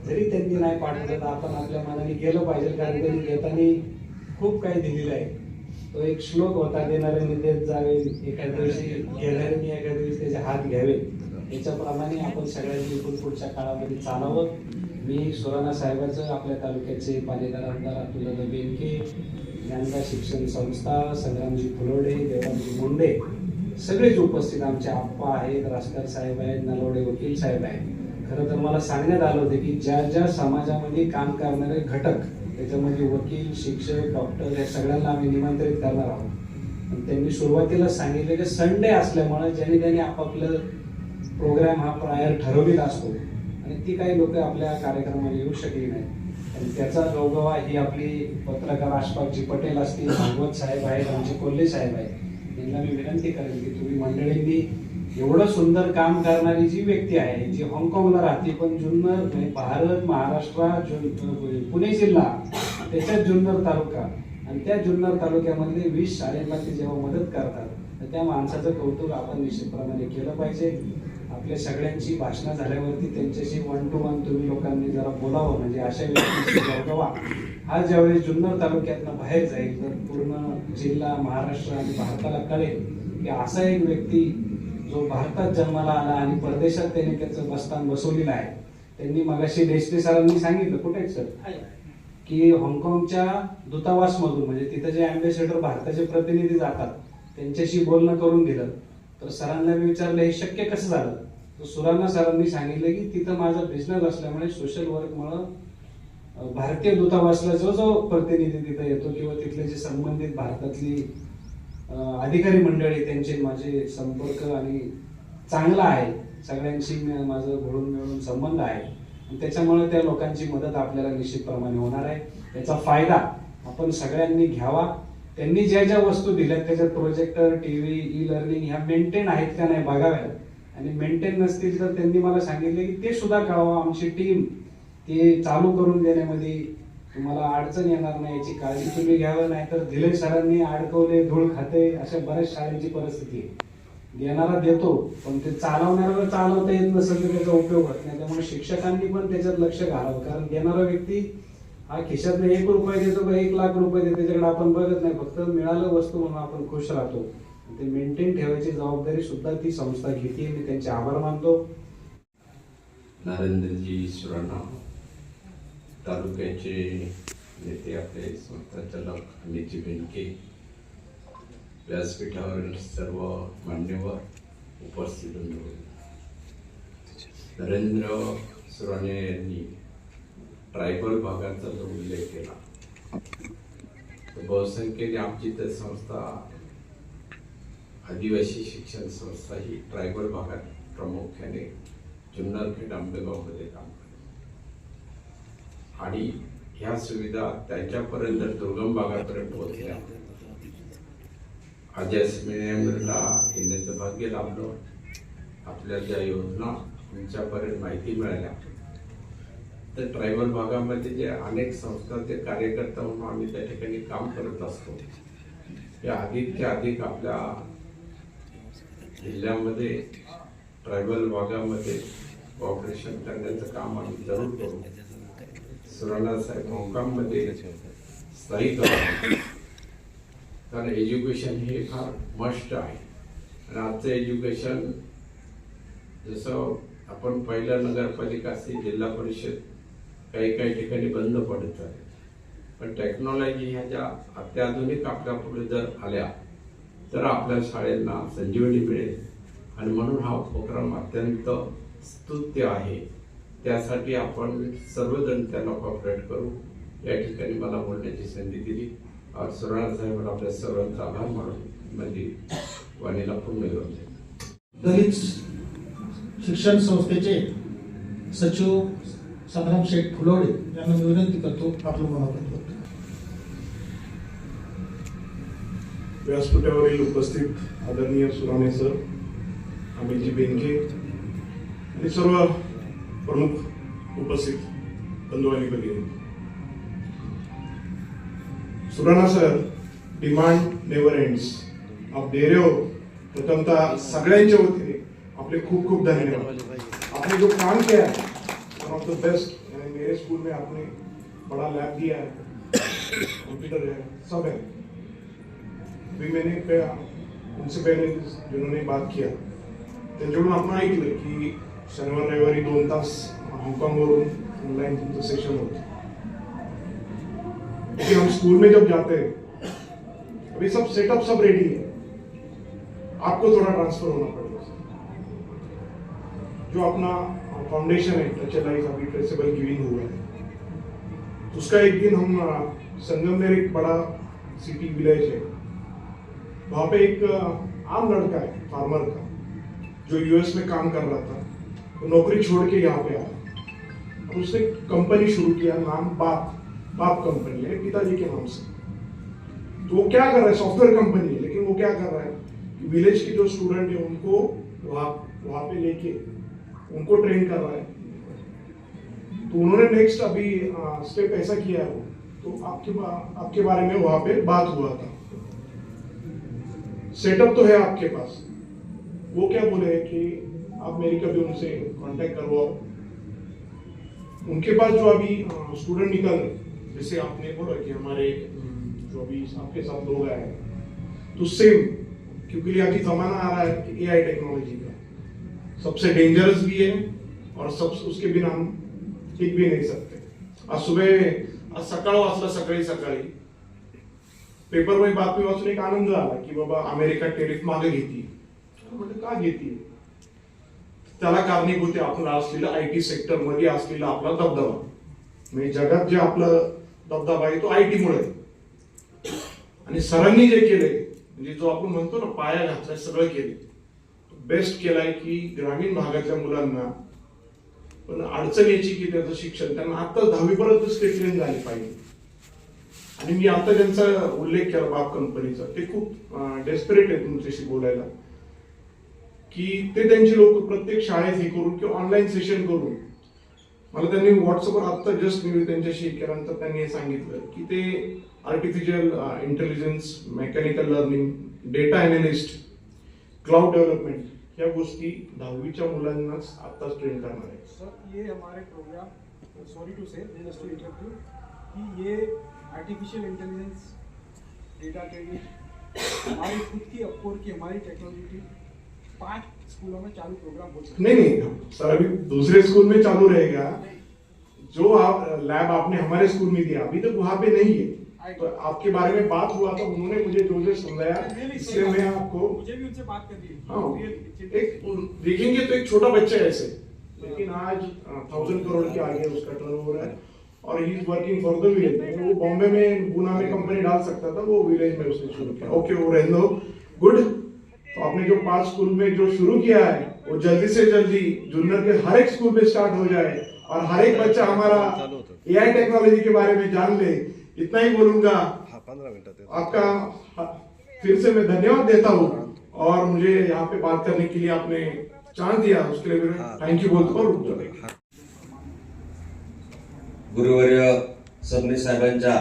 Speaker 3: जरी त्यांनी नाही पाठवलं तर आपण आपल्या मनाने गेलं पाहिजे, कारण त्यांनी देताना खूप काही दिलेलं आहे. तो एक श्लोक होता, देणाऱ्याने देत जावे, एखाद्या दिवशी घेणाऱ्याने एखाद्या दिवशी त्याचे हात घ्यावे. याच्याप्रमाणे आपण सगळ्यांनी इथून पुढच्या काळामध्ये चालावं. मी सुराणा साहेबांचं, आपल्या तालुक्याचे पालेदार आमदार अतुलदादा बेनके, ज्ञानदा शिक्षण संस्था, संग्रामजी फुलोडे, देवरामजी मुंडे, सगळेच उपस्थित, आमचे आप्पा आहेत, रासकर साहेब आहेत, नलवडे वकील साहेब आहेत. खरं तर मला सांगण्यात आलं होतं की ज्या ज्या समाजामध्ये काम करणारे घटक, त्याच्यामध्ये वकील, शिक्षक, डॉक्टर, या सगळ्यांना आम्ही निमंत्रित करणार आहोत. आणि त्यांनी सुरुवातीला सांगितलं की संडे असल्यामुळे ज्यांनी त्यांनी आपापलं प्रोग्राम हा प्रायर ठरवलेला असतो आणि ती काही लोक आपल्या कार्यक्रमाला येऊ शकली नाही. आणि त्याचा गौरवा ही आपली पत्रकार आशफाकजी पटेल असतील, भागवत साहेब आहेत, आमचे कोल्हे साहेब आहेत, यांना मी विनंती करेन की तुम्ही मंडळींनी एवढं सुंदर काम करणारी जी व्यक्ती आहे, जी हाँगकाँगला राहते पण जुन्नर, म्हणजे भारत, महाराष्ट्र, पुणे जिल्हा, त्याच्यात जुन्नर तालुका, आणि त्या जुन्नर तालुक्यामधले 20 शाळेला ते जेव्हा मदत करतात तर त्या माणसाचं कौतुक आपण निश्चितप्रमाणे केलं पाहिजे. आपल्या सगळ्यांची भाषणं झाल्यावरती त्यांच्याशी 1 to 1 तुम्ही लोकांनी जरा बोलावं, म्हणजे अशा व्यक्तीची गौरवा हा ज्यावेळेस जुन्नर तालुक्यातनं बाहेर जाईल तर पूर्ण जिल्हा, महाराष्ट्र आणि भारताला कळेल की असा एक व्यक्ती जो भारतात जन्माला आला आणि परदेशात त्यांनी त्याचं बस्तान बसवलेलं आहे. त्यांनी मगाशी देशले सरांनी सांगितलं, कुठे सर, की हाँगकाँगच्या दूतावासमधून, म्हणजे तिथं जे अँबॅसेडर भारताचे प्रतिनिधी जातात त्यांच्याशी बोलणं करून दिलं. तर सरांना मी विचारलं हे शक्य कसं झालं, तर सुराणा सरांनी सांगितलं की तिथं माझा बिझनेस असल्यामुळे सोशल वर्कमुळं भारतीय दूतावासला जो जो प्रतिनिधी तिथं येतो किंवा तिथले जे संबंधित भारतातली अधिकारी मंडळी, त्यांचे माझे संपर्क आणि चांगला आहे, सगळ्यांशी माझं घडून मिळून संबंध आहे. आणि त्याच्यामुळे त्या लोकांची मदत आपल्याला निश्चितप्रमाणे होणार आहे. त्याचा फायदा आपण सगळ्यांनी घ्यावा. त्यांनी ज्या ज्या वस्तू दिल्यात त्याच्यात प्रोजेक्टर, टीव्ही, ई लर्निंग ह्या मेंटेन आहेत का नाही बघाव्यात, आणि मेंटेन नसतील तर त्यांनी मला सांगितले की ते सुद्धा कळवा. आमची टीम ते चालू करून देण्यामध्ये तुम्हाला अडचण येणार नाही याची काळजी तुम्ही घ्यावं. नाहीतर दिले सरांनी अडकवले, धूळ खाते, अशा बऱ्याच शाळेची परिस्थिती आहे. देणारा देतो पण ते चालवणाऱ्याला चालवता येत नसेल तर त्याचा उपयोग होत नाही. त्यामुळे शिक्षकांनी पण त्याच्यात लक्ष घालावं, कारण देणारा व्यक्ती हा खिशातनं 1 रुपया देतो का 1 लाख रुपये देतो त्याच्याकडे आपण बघत नाही, फक्त मिळालं वस्तू म्हणून आपण खुश राहतो. ते मेंटेन ठेवायची जबाबदारी सुद्धा ती संस्था घेते. मी त्यांचे आभार मानतो.
Speaker 4: नरेंद्रजी सुराणा, तालुक्याचे नेते, आपले संस्थाचालक अनिलजी बेनके, व्यासपीठावरील सर्व मान्यवर, उपस्थित नरेंद्र सुराणे यांनी ट्रायबल भागाचा जो उल्लेख केला, तर बहुसंख्येने आमची तर संस्था आदिवासी शिक्षण संस्था ही ट्रायबल भागात प्रामुख्याने जुन्नरखेड, आंबेगावमध्ये काम करते. आणि ह्या सुविधा त्यांच्यापर्यंत दुर्गम भागापर्यंत पोहोचल्या. आज या सेमिनारला येण्याचं भाग्य लाभलं. आपल्या ज्या योजना तुमच्यापर्यंत माहिती मिळाल्या, तर ट्रायबल भागामध्ये जे अनेक संस्था, ते कार्यकर्ता म्हणून आम्ही त्या ठिकाणी काम करत असतो. या अधिकच्या अधिक आपल्या जिल्ह्यामध्ये ट्रायबल भागामध्ये कॉपरेशन करण्याचं काम आम्ही जरूर करू. सुराणा साहेब हाँगकाँगमध्ये स्थायिक आहे, कारण एज्युकेशन हे फार मस्ट आहे. आणि आजचं एज्युकेशन, जसं आपण पहिलं नगरपालिका असते, जिल्हा परिषद काही काही ठिकाणी बंद पडत आहे, पण टेक्नॉलॉजी ह्या ज्या अत्याधुनिक आपल्या पुढे जर आल्या तर आपल्या शाळेंना संजीवनी मिळेल. आणि म्हणून हा उपक्रम अत्यंत स्तुत्य आहे. त्यासाठी आपण सर्वजण त्याला कॉपरेट करू. या ठिकाणी मला बोलण्याची संधी दिली. सुराणा साहेब, आपल्या सर्वांचा आभार मानून म्हणजे वाणीला पूर्ण करून
Speaker 5: दलित शिक्षण संस्थेचे सचिव संग्राम शेठ फुलोडे यांना मी विनंती करतो, आपलं मनापासून करतो.
Speaker 1: व्यासपीठावरील उपस्थित आदरणीय सुराणे सर, अनिलजी बेनके आणि सर्व प्रमुख उपस्थित बंधू आणि भगिनी. Surana sir, demand never ends
Speaker 6: आप दे रहे हो, प्रथमतः सगळ्यांच्या वतीने आपले खूप खूप धन्यवाद। आपने जो काम किया है वन ऑफ द बेस्ट, यानी मेरे स्कूल में आपने बड़ा लैब दिया है, कंप्यूटर है, सब है। अभी मैंने उनसे पहले जिन्होंने बात किया त्यांच्याकडून आपण ऐकलं की शनिवार रविवारी 2 तास हाँगकाँगवरून ऑनलाइन तुमचं सेशन होतं। लेकिन हम स्कूल में जब जाते हैं अभी सब सेटअप सब रेडी है, आपको थोड़ा ट्रांसफर होना पड़ेगा। जो अपना फाउंडेशन है टच लाइफ अभी ट्रेसेबल गिविंग हुआ है, उसका एक दिन हम संगमनेर एक बड़ा सिटी विलेज है, वहां पे एक आम लड़का है फार्मर का जो यूएस में काम कर रहा था, तो नौकरी छोड़ के यहाँ पे आया और उसने कंपनी शुरू किया, नाम बाप कंपनी है पिताजी के नाम से। तो वो क्या कर रहा है, सॉफ्टवेयर कंपनी है, लेकिन वो क्या कर रहा है कि विलेज के जो स्टूडेंट है उनको वहां पे लेके उनको ट्रेन कर रहा है। तो उन्होंने नेक्स्ट अभी स्टेप ऐसा किया है, तो आपके बारे में वहां पे बात हुआ था। सेटअप तो है आपके पास, वो क्या बोले कि आप मेरी कभी उनसे कांटेक्ट करवाओ। उनके पास जो अभी स्टूडेंट निकल रहे, जैसे आपने बोला कि हमारे जो अभी आपके साथ लोग आए हैं, तो सेम, क्योंकि अभी जमाना आ रहा है कि एआई टेक्नोलॉजी का सबसे डेंजरस भी है और सब उसके बिना हम टिक भी नहीं सकते। आज सकाळ वाचला सकाळी पेपरमध्ये बातमी वाचून एक आनंद आला की बाबा अमेरिका टेरिफ मागे घेते। म्हटलं का घेते? त्याला कारणीभूत आपण असलेलं आयटी सेक्टर मध्ये असलेला आपला दबदबा, म्हणजे जगात जे आपलं दबदबा आहे तो आयटी मुळे। आणि सरांनी जे केले, म्हणजे जो आपण म्हणतो ना पाया घातलाय, सगळं केले, बेस्ट केलाय की ग्रामीण भागातल्या मुलांना पण अडचण याची की त्याचं शिक्षण त्यांना आता 10वी पर्यंत स्टेट रेंज झाली पाहिजे। आणि मी आता त्यांचा उल्लेख केला बाप कंपनीचा, ते खूप डेस्परेट आहे तुमच्याशी बोलायला की ते त्यांची लोक प्रत्येक शाळेत हे करून किंवा ऑनलाईन सेशन करून, मला त्यांनी व्हॉट्सअपवर आता जस्ट मी त्यांच्याशी केल्यानंतर त्यांनी हे सांगितलं की ते artificial intelligence, mechanical learning, data analyst, cloud development या गोष्टी 10वीच्या मुलांनाच आताच ट्रेन करणार आहे।
Speaker 7: सर ये हमारे program, sorry to say just to interrupt you, कि ये आर्टिफिशियल इंटेलिजेंस, डेटा ट्रेनिंग हमारी खुद की अपकोर की हमारी टेक्नोलॉजी की 5 स्कूलों में चालू प्रोग्राम हो सकते हैं।
Speaker 6: नहीं सर, अभी दूसरे स्कूल में चालू रहेगा। जो आप लैब आपने हमारे स्कूल में दिया अभी तक वहां पे नहीं है, तो आपके बारे में बात हुआ था, उन्होंने मुझे जो समझाया, इसलिए मैं आपको,
Speaker 7: मुझे भी उनसे बात करनी है।
Speaker 6: हाँ, एक देखेंगे तो एक छोटा बच्चा है ऐसे, लेकिन आज 1000 करोड़ के आगे उसका टर्नओवर है और he is working for the village. वो बॉम्बे में गुना में कंपनी डाल सकता था, वो विलेज में उसने शुरू किया। ओके, वो रहने दो, गुड। तो आपने जो 5 स्कूल में जो शुरू किया है वो जल्दी से जल्दी जूनियर के हर एक स्कूल में स्टार्ट हो जाए और हर एक बच्चा हमारा एआई टेक्नोलॉजी के बारे में जान ले। इतना ही बोलूंगा। आपका फिर से मैं धन्यवाद देता हूँ और मुझे यहाँ पे बात करने के लिए आपने चांस दिया, उसके लिए मैं थैंक यू बोलतो और रुक जाऊंगा।
Speaker 8: गुरुवर्य सबनीस साहेबांच्या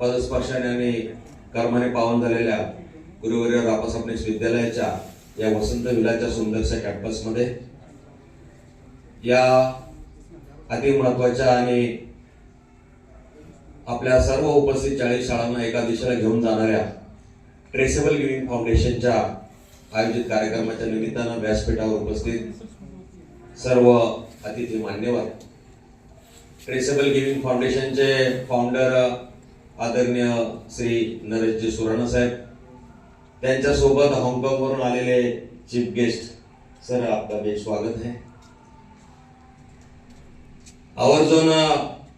Speaker 8: पदस्पर्शाने आणि कर्माने पावन झालेल्या गुरुवर्य रापा सबनीस विद्यालयाच्या या वसंत विलाच्या सुंदरशा कॅम्पसमध्ये या अति महत्वाच्या आणि आपल्या सर्व उपस्थित 40 शाळांना एका दिशेला घेऊन जाणाऱ्या ट्रेसेबल गिव्हिंग फाउंडेशनच्या आयोजित कार्यक्रमाच्या निमित्तानं व्यासपीठावर उपस्थित सर्व अतिथी मान्यवर, ट्रेसेबल गिव्हिंग फाउंडेशनचे फाउंडर आदरणीय श्री नरेशजी सुराणा साहेब, त्यांच्यासोबत हाँगकाँगवरून आलेले चीफ गेस्ट, सर आपका भी स्वागत है। आवर्जून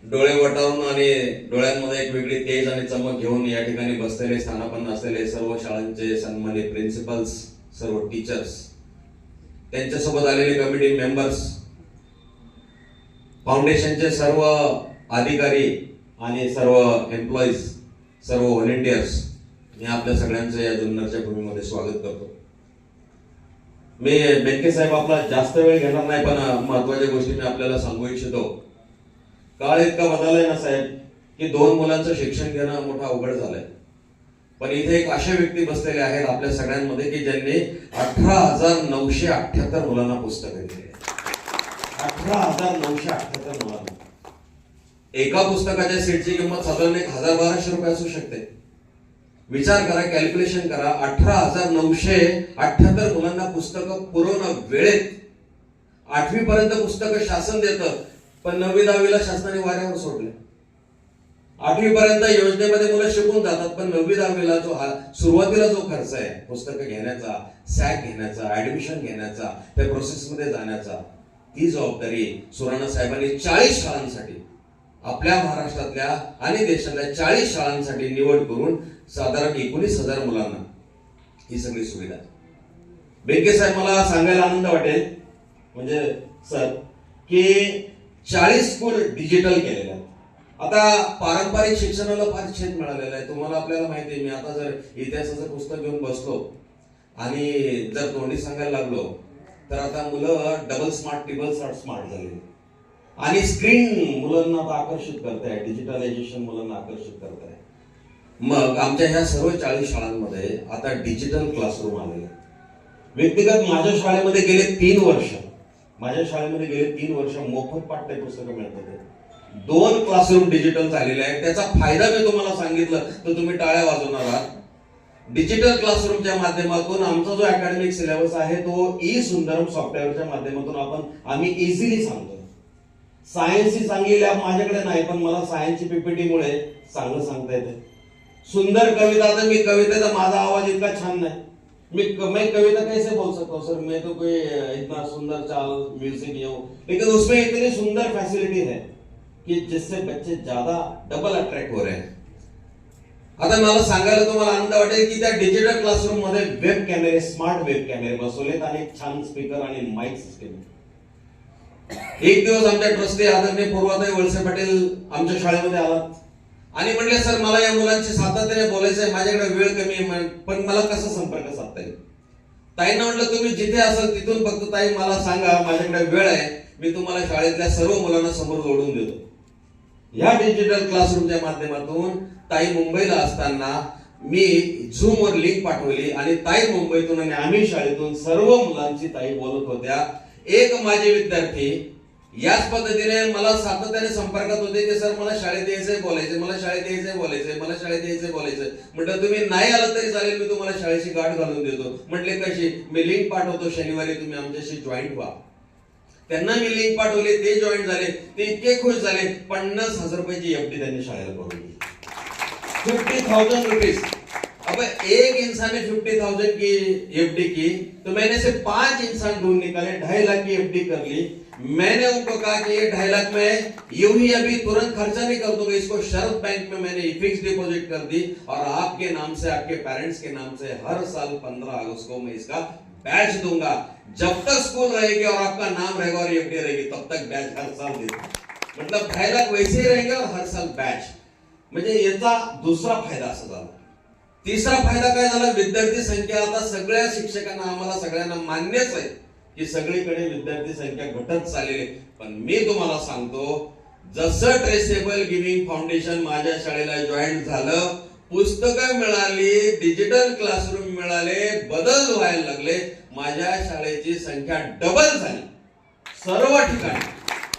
Speaker 8: डोळे वटारून आणि डोळ्यांमध्ये एक वेगळी तेज आणि चमक घेऊन या ठिकाणी बसलेले, स्थानापन्न असलेले सर्व शाळांचे सन्मानित प्रिन्सिपल्स, सर्व टीचर्स, त्यांच्यासोबत आलेले कमिटी मेंबर्स, फाउंडेशनचे सर्व अधिकारी आणि सर्व एम्प्लॉईज, सर्व व्हॉलेंटियर्स, मी आपल्या सगळ्यांचं या जुन्नरच्या भूमीमध्ये स्वागत करतो। मी बेनके साहेब आपला जास्त वेळ घेणार नाही, पण महत्वाच्या गोष्टी मी आपल्याला सांगू इच्छितो। काळ इतका बदललाय ना साहेब की 2 मुलांचं शिक्षण घेणं मोठा अवघड झालंय। पण इथे एक अशा व्यक्ती बसलेल्या आहेत आपल्या सगळ्यांमध्ये की ज्यांनी 18,978 मुलांना पुस्तकं दिली. 18,978 मुलांना. एका पुस्तकाच्या सीटची किंमत साधारण 1,000-1,200 रुपये असू शकते. विचार करा, कॅल्क्युलेशन करा. 18,978 मुलांना पुस्तकं पुरवणं वेळेत. 8वी पर्यंत पुस्तकं शासन देतं, पण 9वी-10वीला शासनाने वाऱ्यावर सोडले. 8वी पर्यंत योजनेमध्ये मुलं शिकून जातात, पण 9वी-10वीला जो सुरुवातीला जो खर्च आहे पुस्तकं घेण्याचा, सॅक घेण्याचा, ऍडमिशन घेण्याचा, त्या प्रोसेसमध्ये जाण्याचा, ती जबाबदारी सुराणा साहेबांनी 40 शाळांसाठी, आपल्या महाराष्ट्रातल्या आणि देशातल्या 40 शाळांसाठी निवड करून साधारण 19,000 मुलांना ही सगळी सुविधा. बेनके साहेब, मला सांगायला आनंद वाटेल म्हणजे सर की 40 स्कूल डिजिटल केलेले आहेत. आता पारंपरिक शिक्षणाला फार छेद मिळालेला आहे. तुम्हाला आपल्याला माहिती आहे, मी आता जर इतिहासाचं पुस्तक घेऊन बसलो आणि जर तोंडी सांगायला लागलो तर आता मुलं डबल स्मार्ट, ट्रिपल स्मार्ट झाले. आणि स्क्रीन मुलांना आता आकर्षित करत आहे, डिजिटलायझेशन मुलांना आकर्षित करत आहे. मग आमच्या ह्या सर्व 40 शाळांमध्ये आता डिजिटल क्लासरूम आलेले. व्यक्तिगत माझ्या शाळेमध्ये गेले 3 वर्ष मोफत पाठ्यपुस्तकं मिळतात. 2 क्लासरूम डिजिटल झालेले आहेत. त्याचा फायदा मी तुम्हाला सांगितलं तर तुम्ही टाळ्या वाजवणार आहात. डिजिटल क्लासरूमच्या माध्यमातून आमचा जो अकॅडमिक सिलेबस आहे तो सुंदरम सॉफ्टवेअरच्या माध्यमातून आम्ही इझिली सांगतो. सायन्सची चांगली लॅब माझ्याकडे नाही, पण मला सायन्सची पीपीटी मुळे चांगलं सांगता येते. सुंदर कविता, तर मी कवितेचा माझा आवाज इतका छान नाही. मैं कविता कैसे बोल सकता हूँ सर, मैं तो कोई इतना सुंदर चाल म्यूजिक ये हूँ, लेकिन उसमें इतनी सुंदर फैसिलिटी है कि जिससे बच्चे ज्यादा डबल अट्रैक्ट हो रहे हैं. आता मला सांगायला तुम्हाला आनंद वाटेल की त्या डिजिटल क्लासरूम मध्ये वेब कॅमेरे, स्मार्ट वेब कॅमेरे बसवलेत आणि छान स्पीकर आणि माईक सिस्टम. एक दिवस आमच्या ट्रस्टी आदरणीय पूर्वाताई वळसे पाटील आमच्या शाळेमध्ये आलात आणि म्हणले, सर मला या मुलांची सातत्याने बोलायचं आहे, माझ्याकडे वेळ कमी आहे, पण मला कसं संपर्क साधता येईल. ताईंना म्हटलं, तुम्ही जिथे असाल तिथून फक्त ताई मला सांगा, माझ्याकडे वेळ आहे, मी तुम्हाला शाळेतल्या सर्व मुलांना समोर जोडून देतो. या डिजिटल क्लासरूमच्या माध्यमातून ताई मुंबईला असताना मी झूमवर लिंक पाठवली आणि ताई मुंबईतून आणि आम्ही शाळेतून सर्व मुलांची ताई बोलत होत्या. एक माझे विद्यार्थी याच पद्धतीने मला सातत्याने संपर्कात होते की सर मला शाळेत यायचंय बोलायचंय, मला शाळेत यायचंय बोलायचंय, मला शाळेत यायचंय बोलायचंय. म्हटलं तुम्ही नाही आलं तरी चालेल, मी तुम्हाला शाळेची गाठ घालून देतो. म्हटले कशी? मी लिंक पाठवतो, शनिवारी तुम्ही आमच्याशी जॉईंट व्हा. त्यांना मी लिंक पाठवली, ते जॉईन झाले, ते इतके खुश झाले. 50,000 रुपयाची एफडी त्यांनी शाळेला करून दिली. 50,000 रुपीज. अब एक इंसान ने 50,000 की एफडी की तो मैंने से 5 इंसान ढूंढ निकाले, 2.5 लाख की एफडी कर ली. मैंने उनको कहा कि ये 2.5 लाख में यूं ही अभी तुरंत खर्चा नहीं कर दूंगा, इसको शरद बैंक में मैंने फिक्स डिपॉजिट कर दी और आपके नाम से, आपके पेरेंट्स के नाम से हर साल 15 अगस्त को मैं इसका बैच दूंगा. जब तक स्कूल रहेगी और आपका नाम रहेगा और एफडी रहेगी तब तक बैच हर साल देगा. मतलब 2.5 लाख वैसे ही रहेंगे और हर साल बैच. म्हणजे याचा दुसरा फायदा असा झाला. तिसरा फायदा काय झाला? विद्यार्थी संख्या आता सगळ्या शिक्षकांना, आम्हाला सगळ्यांना मान्यच आहे की सगळीकडे विद्यार्थी संख्या घटत चाललेली. पण मी तुम्हाला सांगतो, जसं ट्रेसेबल गिव्हिंग फाउंडेशन माझ्या शाळेला जॉईन झालं, पुस्तकं मिळाली, डिजिटल क्लासरूम मिळाले, बदल व्हायला लागले, माझ्या शाळेची संख्या डबल झाली. सर्व ठिकाणी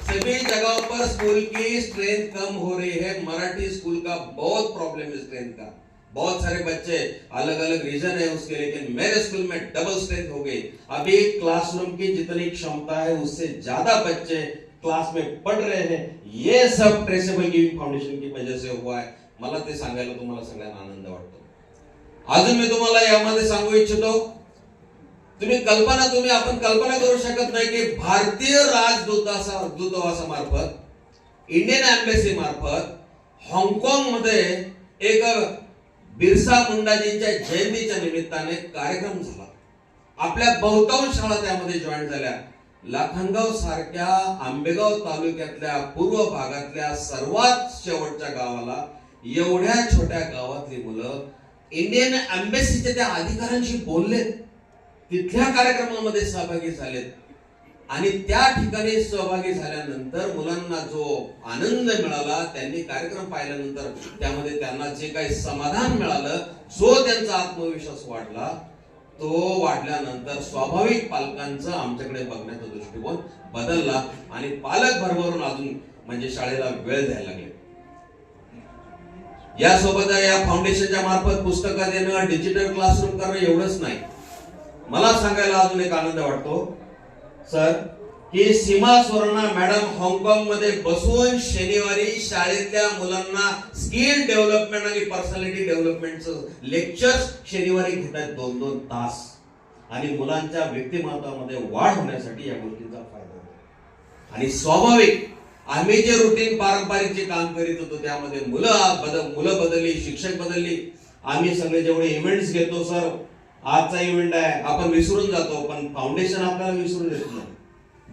Speaker 8: सभी जगहों पर स्कूल की स्ट्रेंथ कम हो रही है. मराठी स्कूल का बहुत प्रॉब्लम है स्ट्रेंथ का. बहुत सारे बच्चे, अलग अलग रीजन है उसके, लेकिन मेरे स्कूल में डबल स्ट्रेंथ हो गई. अभी क्लासरूम की जितनी क्षमता है उससे ज्यादा बच्चे क्लास में पढ़ रहे हैं. ये सब ट्रेसेबल गिव्हिंग फाउंडेशन की वजह से हुआ है. मला ते सांगायला तुम्हाला सगळ्यांना आनंद वाटतो. अजून मी तुम्हाला यामध्ये सांगू इच्छितो, आपण कल्पना करू शकत नाही की भारतीय दूतावासामार्फत, इंडियन एम्बेसी मार्फत हाँगकाँग मध्ये एक बिरसा मुंडाजींच्या जयंतीच्या निमित्ताने कार्यक्रम झाला. आपल्या बहुतांश शाळा त्यामध्ये जॉईन झाल्या. लाखनगाव सारख्या आंबेगाव तालुक्यातल्या पूर्व भागातल्या सर्वात शेवटच्या गावाला, एवढ्या छोट्या गावातली मुलं इंडियन एम्बेसीच्या त्या अधिकाऱ्यांशी बोललेत, तिथल्या कार्यक्रमामध्ये सहभागी झालेत आणि त्या ठिकाणी सहभागी झाल्यानंतर मुलांना जो आनंद मिळाला, त्यांनी कार्यक्रम पाहिल्यानंतर त्यामध्ये त्यांना जे काही समाधान मिळालं, जो त्यांचा आत्मविश्वास वाढला, तो वाढल्यानंतर स्वाभाविक पालकांचा आमच्याकडे बघण्याचा दृष्टिकोन बदलला आणि पालक भरभरून अजून म्हणजे शाळेला वेळ द्यायला लागले. यासोबत या फाउंडेशनच्या मार्फत पुस्तकं देणं, डिजिटल क्लासरूम करणं एवढंच नाही. मला सांगायला अजून एक आनंद वाटतो सर की सीमा सुवर्णा मॅडम हाँगकाँग मध्ये बसून शनिवारी शाळेतल्या मुलांना स्किल डेव्हलपमेंट आणि पर्सनॅलिटी डेव्हलपमेंटचं लेक्चर्स शनिवारी घेतात 2-2 तास आणि मुलांच्या व्यक्तिमत्वामध्ये वाढ होण्यासाठी या गोष्टींचा फायदा होतो. आणि स्वाभाविक आम्ही जे रुटीन पारंपरिक जे काम करीत होतो त्यामध्ये मुलं बदलली, शिक्षक बदलली. आम्ही सगळे जेवढे इव्हेंट्स घेतो सर, आजचा इव्हेंट आहे आपण विसरून जातो, पण फाउंडेशन आपल्याला विसरून देत नाही.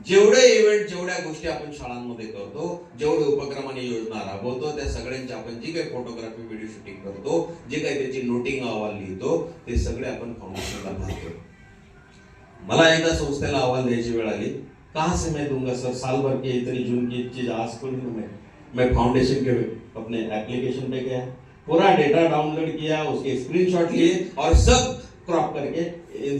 Speaker 8: जेवढे इव्हेंट, जेवढ्या गोष्टी आपण शाळांमध्ये करतो, जेवढे उपक्रम आणि योजना राबवतो, त्या सगळ्यांची आपण जी काही फोटोग्राफी, व्हिडिओ शूटिंग करतो, जे काही त्याची नोटिंग अहवाल लिहितो, ते सगळे आपण फाउंडेशनला भरतो. मला एकदा संस्थेला अहवाल द्यायची वेळ आली. कहाँ से मैं दूंगा सर, साल भर की इतनी जून की चीज आज को नहीं दूं मैं फाउंडेशन के अपने एप्लीकेशन पे गया, पूरा डेटा डाउनलोड किया, उसके स्क्रीनशॉट लिए और सब क्रॉप करके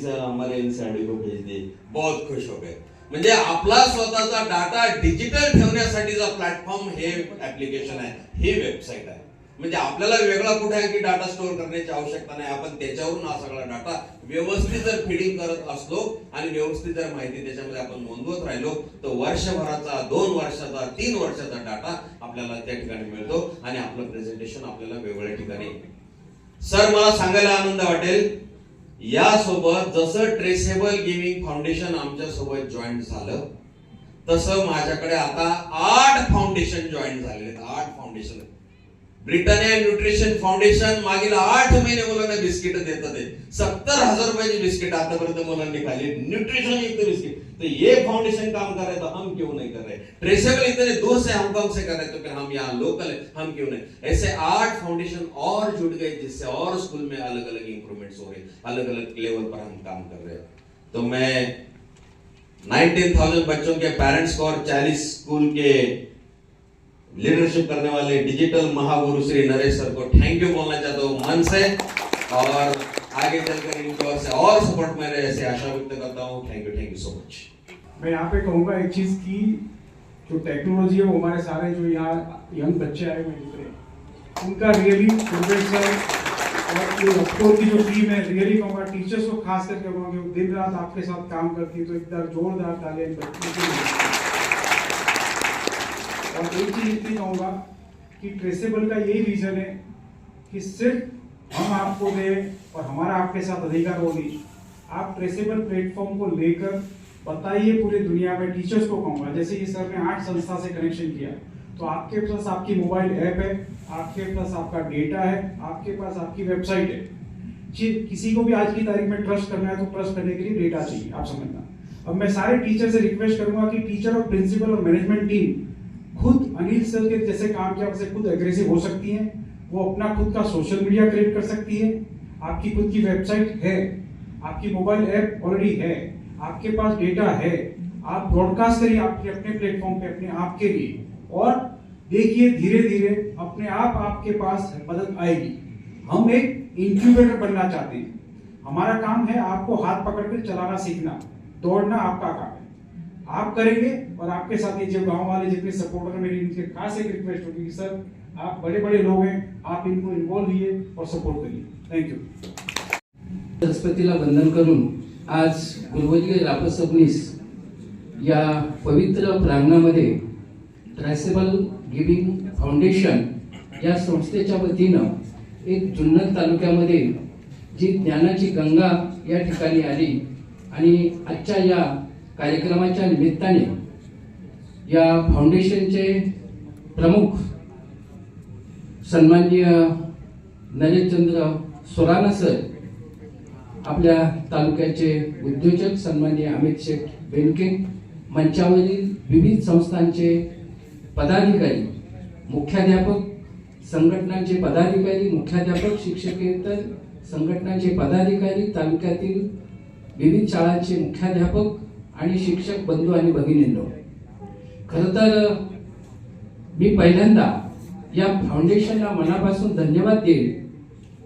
Speaker 8: हमारे इनसाइड को भेज दिए. बहुत खुश हो गए. म्हणजे आपला स्वतःचा डाटा डिजिटल ठेवण्यासाठीचा प्लॅटफॉर्म हे ऍप्लिकेशन आहे, ही वेबसाईट आहे. म्हणजे आपल्याला वेगळा कुठे आहे की डाटा स्टोअर करण्याची आवश्यकता नाही. आपण त्याच्यावरून हा सगळा डाटा व्यवस्थित जर फीडिंग करत असलो आणि व्यवस्थित जर माहिती त्याच्यामध्ये आपण नोंदवत राहिलो तर वर्षभराचा, 2 वर्षाचा, 3 वर्षाचा डाटा आपल्याला त्या ठिकाणी मिळतो आणि आपलं प्रेझेंटेशन आपल्याला वेगवेगळ्या ठिकाणी. सर मला सांगायला आनंद वाटेल, यासोबत जसं ट्रेसेबल गिव्हिंग फाउंडेशन आमच्या सोबत जॉईन झालं तसं माझ्याकडे आता 8 फाउंडेशन जॉईन झालेले आहेत. 8 फाउंडेशन. ब्रिटानिया न्यूट्रिशन फाउंडेशन मागील 8 महिने मुलांना बिस्किट देतात. 70,000 रुपयाची बिस्किट आतापर्यंत मुलांनी खाल्ली, न्यूट्रिशन युक्त बिस्किट. तो ये फाउंडेशन काम कर रहे तो हम क्यों नहीं कर रहे? ट्रेसेबल इतने दूर से हांगकांग से कर रहे तो फिर हम यहाँ लोकल है, हम क्यों नहीं? ऐसे 8 फाउंडेशन और जुड़ गए जिससे और स्कूल में अलग अलग इंप्रूवमेंट्स हो रहे, अलग अलग लेवल पर हम काम कर रहे हैं. तो मैं 19,000 बच्चों के पेरेंट्स को और 40 स्कूल के लीडरशिप करने वाले डिजिटल महागुरु श्री नरेश सर को थैंक यू बोलना चाहता हूँ मन से, और आगे चलकर इनकी ओर से और सपोर्ट मेरे ऐसे आशा व्यक्त करता हूँ. Thank you so much.
Speaker 7: मैं यहाँ पे कहूँगा एक चीज़ की जो टेक्नोलॉजी है वो हमारे सारे जो यहाँ यंग बच्चे आए हुए दिख रहे हैं उनका रियली प्रोफेसर और ये अफकोर की जो टीम है रियली कहूँगा टीचर्स को खास करके कहूँगा कि वो दिन रात आपके साथ काम करती है, तो एक जोरदार तालियां बच्चों के लिए. और एक चीज इतनी कहूँगा कि ट्रेसेबल का यही रीजन है कि सिर्फ हम आपको दें और हमारा आपके साथ अधिकार हो नहीं. आप ट्रेसेबल प्लेटफॉर्म को लेकर बताइए पूरी दुनिया में. टीचर्स को कहूँगा जैसे ये सर ने 8 संस्था से कनेक्शन किया, तो आपके पास आपकी मोबाइल ऐप है, आपके पास आपका डेटा है, आपके पास आपकी वेबसाइट है. किसी को भी आज की तारीख में ट्रस्ट करना है तो ट्रस्ट करने के लिए डेटा चाहिए, आप समझना. अब मैं सारे टीचर से रिक्वेस्ट करूंगा कि टीचर और प्रिंसिपल और मैनेजमेंट टीम खुद अनिल सर के जैसे काम किया से खुद एग्रेसिव हो सकती है. वो अपना खुद का सोशल मीडिया क्रिएट कर सकती है. आपकी खुद की वेबसाइट है, आपकी मोबाइल ऐप ऑलरेडी है, आपके पास डेटा है. आप ब्रॉडकास्ट करिए आपके अपने प्लेटफॉर्म पे अपने आप के लिए, और देखिए धीरे धीरे अपने आप आपके पास मदद आएगी. हम एक इंक्यूबेटर बनना चाहते हैं. हमारा काम है आपको हाथ पकड़कर चलाना सीखना, दौड़ना आपका काम है. आप करेंगे और आपके साथ ये जो गांव वाले जितने सपोर्टर, मेरी इनसे खास एक रिक्वेस्ट होगी कि सर आप बड़े बड़े लोग हैं, आप इनको इन्वॉल्व होइए और सपोर्ट करिए. Thank you.
Speaker 9: सरस्वतीला वंदन करून आज गुरुवजी रापा सबनीस या पवित्र प्रांगणामध्ये ट्रेसेबल गिव्हिंग फाउंडेशन या संस्थेच्या वतीनं एक जुन्नर तालुक्यामध्ये जी ज्ञानाची गंगा या ठिकाणी आली आणि आजच्या या कार्यक्रमाच्या निमित्ताने या फाउंडेशनचे प्रमुख सन्माननीय नरेशचंद्र सोराना सर, आपल्या तालुक्याचे उद्योजक सन्माननीय अमित शेठ बेनके, मंचावरील विविध संस्थांचे पदाधिकारी, मुख्याध्यापक, संघटनांचे पदाधिकारी, मुख्याध्यापक, शिक्षकेतर संघटनांचे पदाधिकारी, तालुक्यातील विविध शाळांचे मुख्याध्यापक आणि शिक्षक बंधू आणि भगिनींनो, खरं तर मी पहिल्यांदा या फाउंडेशनला मनापासून धन्यवाद देईल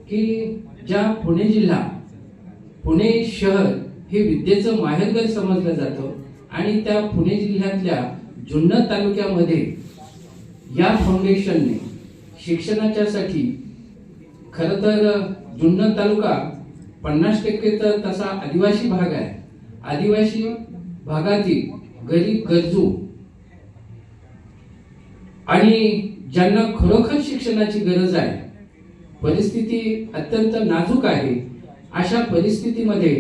Speaker 9: की ज्या पुणे जिल्हा, पुणे शहर हे विद्येचं माहेरघर समजलं जातं आणि त्या पुणे जिल्ह्यातल्या जुन्नर तालुक्यामध्ये या फाउंडेशनने शिक्षणाच्यासाठी, खरं तर जुन्नर तालुका 50% तर तसा आदिवासी भाग आहे. आदिवासी भागातील गरीब, गरजू आणि ज्यांना खरोखर शिक्षणाची गरज आहे, परिस्थिती अत्यंत नाजूक आहे, अशा परिस्थितीमध्ये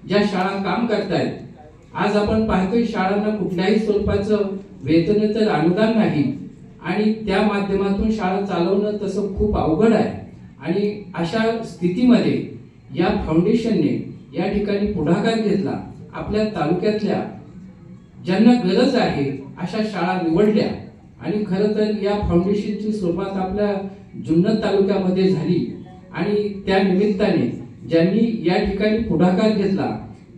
Speaker 9: ज्या शाळा काम करतायत, आज आपण पाहतोय शाळांना कुठल्याही स्वरूपाचं वेतनेतर अनुदान नाही आणि त्या माध्यमातून शाळा चालवणं तसं खूप अवघड आहे. आणि अशा स्थितीमध्ये या फाउंडेशनने या ठिकाणी पुढाकार घेतला, आपल्या तालुक्यातल्या ज्यांना गरज आहे अशा शाळा निवडल्या आणि खरं तर या फाउंडेशनची सुरुवात आपल्या जुन्नर तालुक्यामध्ये झाली. आणि त्या निमित्ताने ज्यांनी या ठिकाणी पुढाकार घेतला,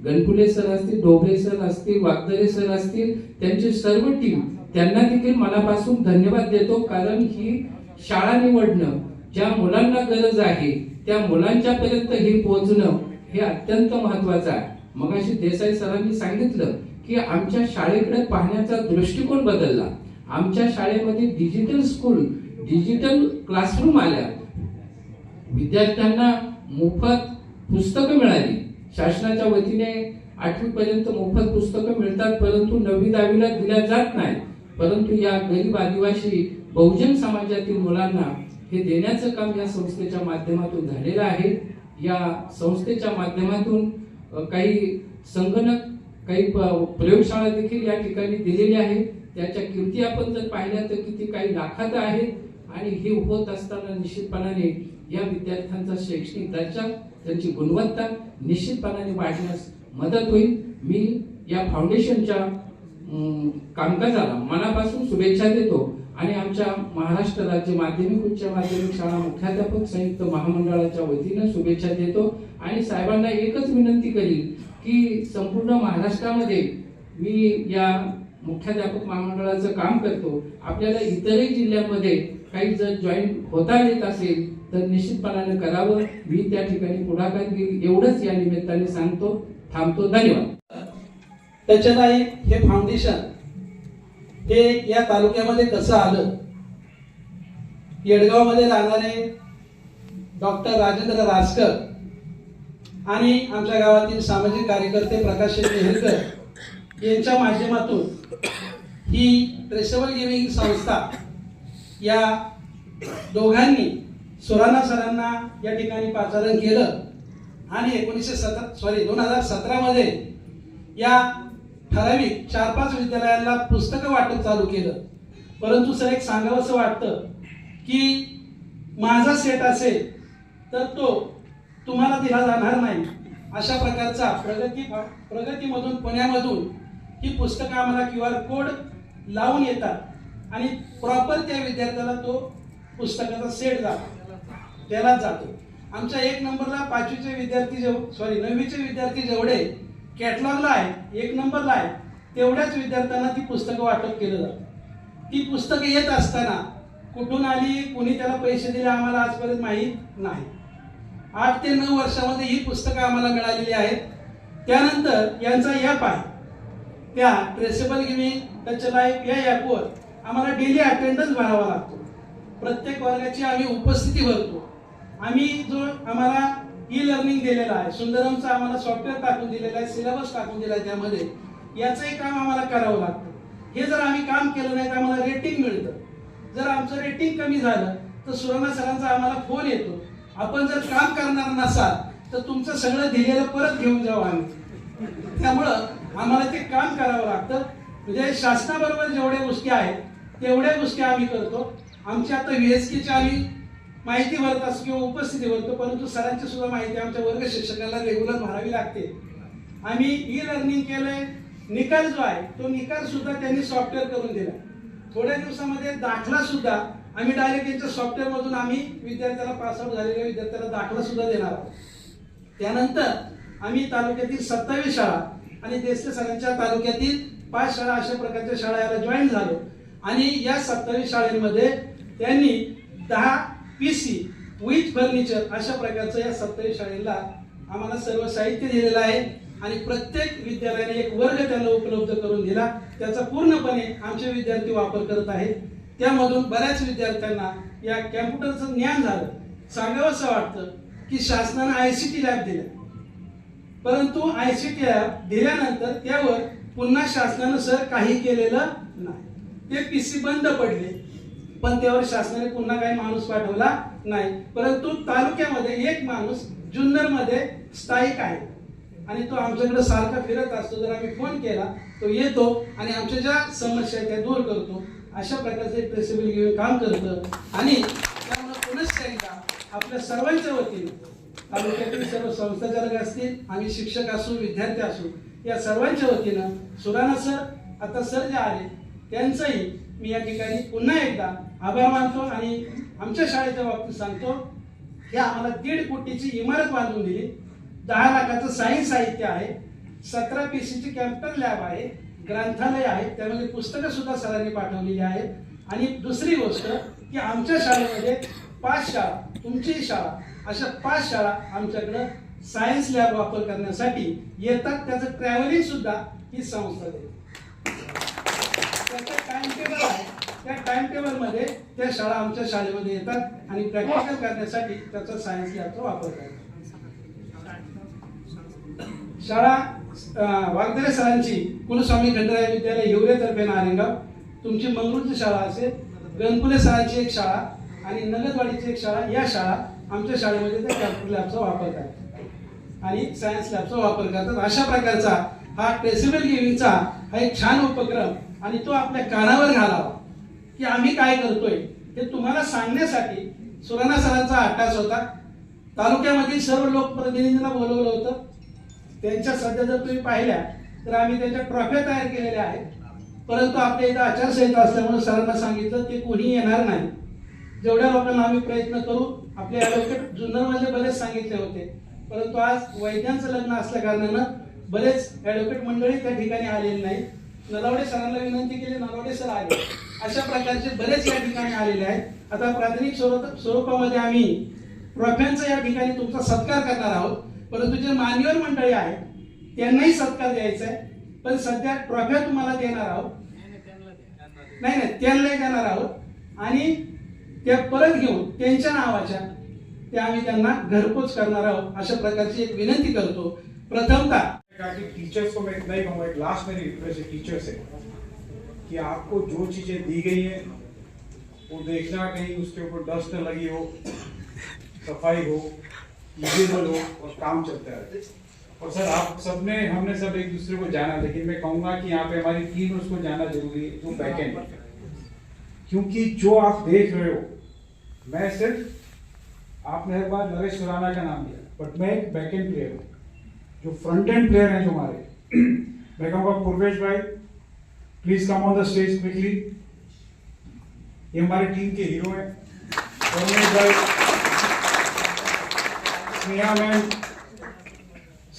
Speaker 9: गणपुले सर असतील, ढोबळे सर असतील, वागदरे सर असतील, त्यांची सर्व टीम, त्यांना देखील मनापासून धन्यवाद देतो. कारण ही शाळा निवडणं, ज्या मुलांना गरज आहे त्या मुलांच्या पर्यंत हे पोहोचणं हे अत्यंत महत्वाचं आहे. मगाशी देसाई सरांनी सांगितलं की आमच्या शाळेकडे पाहण्याचा दृष्टिकोन बदलला. आमच्या शाळेमध्ये डिजिटल स्कूल, डिजिटल क्लासरूम आल्या, विद्यार्थ्यांना मोफत पुस्तकं मिळाली. शासनाच्या वतीने 8वी पर्यंत मोफत पुस्तकं मिळतात, परंतु 9वी 10वीला दिल्या जात नाही. परंतु या गरीब आदिवासी बहुजन समाजातील मुलांना हे देण्याचं काम या संस्थेच्या माध्यमातून झालेलं आहे. या संस्थेच्या माध्यमातून काही संगणक, काही प्रयोगशाळा देखील या ठिकाणी दिलेली आहे. त्याच्या किमती आपण जर पाहिल्या तर किती काही लाखात आहेत. आणि हे होत असताना निश्चितपणाने या विद्यार्थ्यांचा शैक्षणिक दर्जा, त्यांची गुणवत्ता निश्चितपणाने वाढण्यास मदत होईल. मी या फाउंडेशनच्या कामकाजाला मनापासून शुभेच्छा देतो आणि आमच्या महाराष्ट्र राज्य माध्यमिक उच्च माध्यमिक शाळा मुख्याध्यापक संयुक्त महामंडळाच्या वतीनं शुभेच्छा देतो. आणि साहेबांना एकच विनंती करील की संपूर्ण महाराष्ट्रामध्ये मी या मुख्याध्यापक महामंडळाचं काम करतो. आपल्याला इतरही जिल्ह्यांमध्ये काही जर जॉईन होता येत असेल तर निश्चितपणाने करावं. मी त्या ठिकाणी पुढाकार घेईल, एवढंच या निमित्ताने सांगतो. थांबतो. धन्यवाद.
Speaker 5: त्याच्यात हे फाउंडेशन हे या तालुक्यामध्ये कसं आलं? येडगावमध्ये राहणारे डॉक्टर राजेंद्र रासकर आणि आमच्या गावातील सामाजिक कार्यकर्ते प्रकाश मेहरकर यांच्या माध्यमातून ही ट्रेसेबल गिव्हिंग संस्था या दोघांनी सुराणा सरांना या ठिकाणी पाचारण केलं आणि 2017 मध्ये या ठराविक 4-5 विद्यालयांना पुस्तकं वाटप चालू केलं. परंतु सर एक सांगावंसं वाटतं की माझा सेट असेल तर तो तुम्हाला दिला जाणार नाही. अशा प्रकारचा प्रगतीमधून पुण्यामधून ही पुस्तकं आम्हाला QR कोड लावून येतात आणि प्रॉपर त्या विद्यार्थ्याला तो पुस्तकाचा सेट त्यालाच जातो. आमच्या 1 नंबरला 5वीचे विद्यार्थी 9वीचे विद्यार्थी जेवढे कॅटलॉगला आहे 1 नंबरला आहे तेवढ्याच विद्यार्थ्यांना ती पुस्तकं वाटप केलं जातं. ती पुस्तकं येत असताना कुठून आली, कुणी त्याला पैसे दिले आम्हाला आजपर्यंत माहीत नाही. 8 ते 9 वर्षामध्ये ही पुस्तकं आम्हाला मिळालेली आहेत. त्यानंतर यांचा ॲप आहे, त्या ट्रेसेबल गिव्हिंग टच लाईफ या ॲपवर आम्हाला डेली अटेंडन्स भरावा लागतो. प्रत्येक वर्गाची आम्ही उपस्थिती भरतो. आम्ही जो आम्हाला ई-लर्निंग दिलेला आहे, सुंदरमचा आम्हाला सॉफ्टवेअर टाकून दिलेला आहे, सिलेबस टाकून दिला आहे, त्यामध्ये याचंही काम आम्हाला करावं लागतं. हे जर आम्ही काम केलं नाही तर आम्हाला रेटिंग मिळतं. जर आमचं रेटिंग कमी झालं तर सुराणा सरांचा आम्हाला फोन येतो, आपण जर काम करणार नसाल तर तुमचं सगळं दिलेलं परत घेऊन जाऊ आम्ही. त्यामुळं आम्हाला ते काम करावं लागतं. म्हणजे शासनाबरोबर जेवढ्या गोष्टी आहेत तेवढ्या गोष्टी आम्ही करतो. आमची आता VSKची आम्ही माहिती भरत असतो किंवा उपस्थिती भरतो, परंतु सरांची सुद्धा माहिती आमच्या वर्ग शिक्षकांना रेग्युलर भरावी लागते. आम्ही ई-लर्निंग केलंय. निकाल जो आहे तो निकाल सुद्धा त्यांनी सॉफ्टवेअर करून दिला. थोड्या दिवसामध्ये दाखला सुद्धा आम्ही डायरेक्ट यांच्या सॉफ्टवेअर मधून आम्ही विद्यार्थ्याला पासआउट झालेल्या विद्यार्थ्याला दाखला सुद्धा देणार आहोत. त्यानंतर आम्ही तालुक्यातील 27 शाळा आणि देसले सरांच्या तालुक्यातील 5 शाळा अशा प्रकारच्या शाळा याला जॉईन झालो आणि या 27 शाळांमध्ये त्यांनी 10 PC विथ फर्निचर अशा प्रकारचं या 27 शाळेला आम्हाला सर्व साहित्य दिलेलं आहे आणि प्रत्येक विद्यालयाने एक वर्ग त्यांना उपलब्ध करून दिला. त्याचा पूर्णपणे आमचे विद्यार्थी वापर करत आहेत. त्यामधून बऱ्याच विद्यार्थ्यांना या कॅम्प्युटरचं ज्ञान झालं. सांगावंसं वाटतं की शासनानं ICT लॅब दिल्या, परंतु ICT लॅब दिल्यानंतर त्यावर पुन्हा शासनानं सर काही केलेलं नाही. ते PC बंद पडले, पण त्यावर शासनाने पुन्हा काही माणूस पाठवला नाही. परंतु तालुक्यामध्ये एक माणूस जुन्नरमध्ये स्थायिक आहे आणि तो आमच्याकडे सारखा फिरत असतो. जर आम्ही फोन केला तो येतो आणि आमच्या ज्या समस्या आहेत त्या दूर करतो. अशा प्रकारचे ट्रेसेबल गिव्हिंग काम करतं आणि त्यामुळे पुनश्च एकदा आपल्या सर्वांच्या वतीने तालुक्यातील सर्व संस्थाचालक असतील, आम्ही शिक्षक असू, विद्यार्थी असू, या सर्वांच्या वतीनं सुराणा सर आता सर जे आले त्यांचंही मी या ठिकाणी पुन्हा एकदा आभार मानतो आणि आमच्या शाळेच्या बाबतीत सांगतो की आम्हाला 1.5 कोटीची इमारत बांधून दिली, 10 लाखाचं सायन्स साहित्य आहे, 17 PCची कॅम्प्युटर लॅब आहे, ग्रंथालय आहे, त्यामध्ये पुस्तकं सुद्धा सरांनी पाठवलेली आहेत आणि दुसरी गोष्ट की आमच्या शाळेमध्ये 5 शाळा, तुमची शाळा, अशा 5 शाळा आमच्याकडं सायन्स लॅब वापर करण्यासाठी येतात. त्याचं ट्रॅव्हलिंग सुद्धा ही संस्था देते. त्याचं टाइम टेबल आहे, त्या टाइम टेबलमध्ये त्या शाळा आमच्या शाळेमध्ये येतात आणि प्रॅक्टिकल करण्यासाठी त्याचा सायन्स लॅबचा वापर करतात. शाळा वागदरे सरांची कुलस्वामी खंडराय विद्यालय हिवरेतर्फे नारायणगाव, तुमची मंगळूरची शाळा असेल, गणपुले सरांची एक शाळा आणि नगदवाडीची एक शाळा, या शाळा आमच्या शाळेमध्ये त्या कॅम्प्युटर लॅबचा वापर करतात आणि सायन्स लॅबचा वापर करतात. अशा प्रकारचा हा ट्रेसेबल गिव्हिंगचा हा एक छान उपक्रम आणि तो आपल्या कानावर घालावा की आम्ही काय करतोय हे तुम्हाला सांगण्यासाठी सुराणा सरांचा अट्टास होता. तालुक्यामधील सर्व लोकप्रतिनिधींना बोलवलं होतं. त्यांच्या सध्या जर तुम्ही पाहिल्या तर आम्ही त्यांच्या ट्रॉफ्या तयार केलेल्या आहेत, परंतु आपल्या इथं आचारसंहिता असल्यामुळे सरांना सांगितलं ते कोणी येणार नाही. जेवढ्या लोकांना आम्ही प्रयत्न करू, आपले ॲडव्होकेट जुन्नरमध्ये बरेच सांगितले होते, परंतु आज वैद्यांचं लग्न असल्या कारणानं बरेच ॲडव्होकेट मंडळी त्या ठिकाणी आलेली नाही. नलावडे सरांना विनंती केली, नलावडे सर आले. अशा प्रकारचे बरेच या ठिकाणी आलेले आहेत. आता प्राथमिक स्वरूपामध्ये आम्ही ट्रॉफ्यांचा या ठिकाणी तुमचा सत्कार करणार आहोत, परंतु जे मान्यवर मंडळी आहेत त्यांनाही सत्कार द्यायचा आहे. पण सध्या ट्रॉफ्या तुम्हाला देणार आहोत, नाही त्यांनाही देणार आहोत आणि त्या परत घेऊन त्यांच्या नावाच्या त्या आम्ही त्यांना घरपोच करणार आहोत. अशा प्रकारची एक विनंती करतो. प्रथमतः
Speaker 7: टीचर्स को मैं इतना ही कहूँगा, एक लास्ट मेरी रिक्वेस्ट है टीचर से कि आपको जो चीजें दी गई हैं वो देखना, कहीं उसके ऊपर डस्ट न लगी हो, सफाई हो, यूजेबल हो और काम चलता रहे. और सर आप सबने हमने सब एक दूसरे को जाना, लेकिन मैं कहूँगा कि यहाँ पे हमारी टीम उसको जाना जरूरी है जो बैकएंड, क्योंकि जो आप देख रहे हो, मैं सिर्फ आपने हर बार नरेश सुराना का नाम लिया, बट मैं एक बैकएंड प्लेयर हूँ. जो फ्रंट एंड प्लेयर हैं जो हमारे, मैं कहूँगा पूर्वेश भाई please come on the stage quickly. ये हमारी टीम के हीरो हैं. रमेश भाई, Sneha ma'am,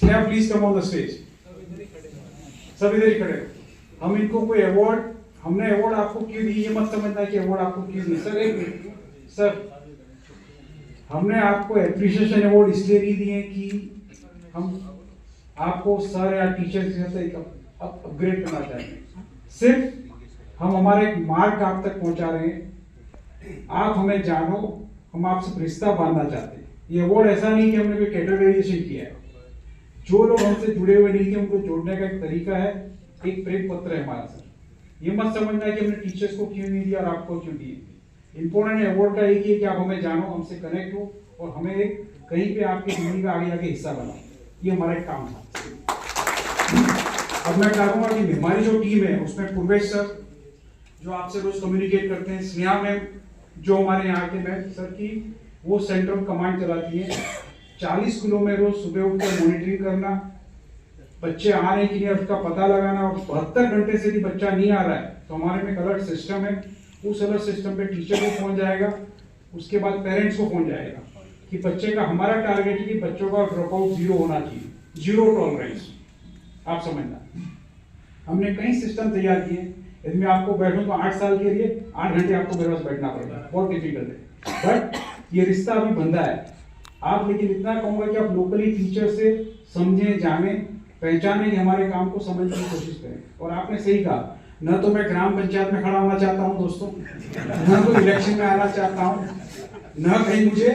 Speaker 7: Sneha please come on the stage. सब इधर ही खड़े. हम इनको कोई अवार्ड, हमने अवार्ड आपको क्यों दी ये मत समझना कि अवार्ड आपको क्यों दी. सर एक मिनट सर, हमने आपको एप्रिसिएशन अवार्ड इसलिए नहीं दिए कि हम आपको सर या टीचर से अपग्रेड करना चाहते हैं. सिर्फ हम हमारा एक मार्क आप तक पहुंचा रहे हैं. आप हमें जानो, हम आपसे रिश्ता बांधना चाहते हैं. ये अवार्ड ऐसा नहीं कि हमने कोई कैटेगराइजेशन किया है. जो लोग हमसे जुड़े हुए नहीं थे उनको जोड़ने का एक तरीका है, एक प्रेम पत्र है हमारा. सर ये मत समझना कि हमने टीचर्स को क्यों नहीं दिया और आपको क्यों दिए. इंपॉर्टेंट अवार्ड का एक ही है कि आप हमें जानो, हमसे कनेक्ट हो और हमें एक कहीं पे आपकी जिंदगी का आगे हिस्सा बनाओ. ये हमारा एक काम था. अब मैं कहूँगा कि हमारी जो टीम है उसमें पूर्वेश सर जो आपसे रोज कम्युनिकेट करते हैं, स्नेहा मैम जो हमारे यहाँ के मैम सर की वो सेंट्रल कमांड चलाती है. 40 स्कूलों में रोज सुबह उठकर मॉनिटरिंग करना, बच्चे आ रहे हैं कि नहीं उसका पता लगाना, और 72 घंटे से भी बच्चा नहीं आ रहा है तो हमारे में एक अलर्ट सिस्टम है. उस अलर्ट सिस्टम पे टीचर को फोन जाएगा, उसके बाद पेरेंट्स को फोन जाएगा कि बच्चे का, हमारा टारगेट है कि बच्चों का ड्रॉप आउट 0 होना चाहिए, 0 टॉलरेंस. आप समझना, हमने कई सिस्टम तैयार किए। यदि मैं आपको बैठूं तो 8 साल के लिए 8 घंटे आपको मेरे पास बैठना पड़ेगा, बहुत डिफिकल्ट है, बट ये रिश्ता अभी बंधा है। आप लेकिन इतना कहूंगा कि आप लोकली टीचर से समझें, जाने, पहचाने, कि हमारे काम को समझने की कोशिश करें। और आपने सही कहा, न तो मैं ग्राम पंचायत में खड़ा होना चाहता हूं दोस्तों, न तो इलेक्शन में आना चाहता हूं, न कहीं मुझे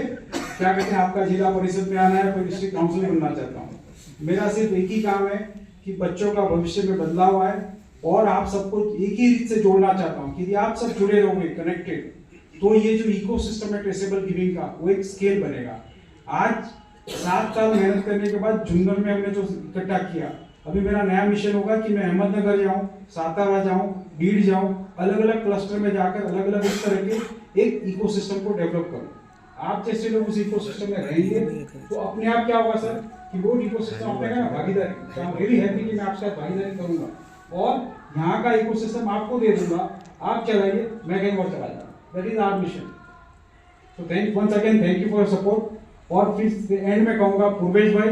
Speaker 7: क्या कहते हैं आपका जिला परिषद में आना है, कोई डिस्ट्रिक्ट काउंसिल बनना चाहता हूं। मेरा सिर्फ एक ही काम है कि बच्चों का भविष्य में बदलाव आए और आप सबको एक ही रीत से जोड़ना चाहता हूं कि यदि आप सब जुड़े रहोगे, कनेक्टेड, तो ये जो इकोसिस्टम है ट्रेसेबल गिविंग का, वो एक स्केल बनेगा। आज 7 साल मेहनत करने के बाद जुन्नर में हमने जो इकट्ठा किया, अभी मेरा नया मिशन होगा कि मैं अहमदनगर जाऊं, सातारा जाऊं, बीड़ जाऊं, अलग अलग क्लस्टर में जाकर अलग अलग इस तरह के एक इकोसिस्टम को डेवलप करूं। आप जैसे लोग उस इकोसिस्टम में रहेंगे तो अपने आप क्या होगा सर कि वो इकोसिस्टम अपने का भागीदारी, तो आई एम रियली हैप्पी कि मैं आपके साथ भागीदारी करूंगा और यहाँ का इकोसिस्टम आपको दे दूंगा, आप चलाइए, मैं कहीं और चला जाऊंगा। That is our mission. तो thank once again, thank you for support. और फिर एंड में कहूंगा पूर्वेश भाई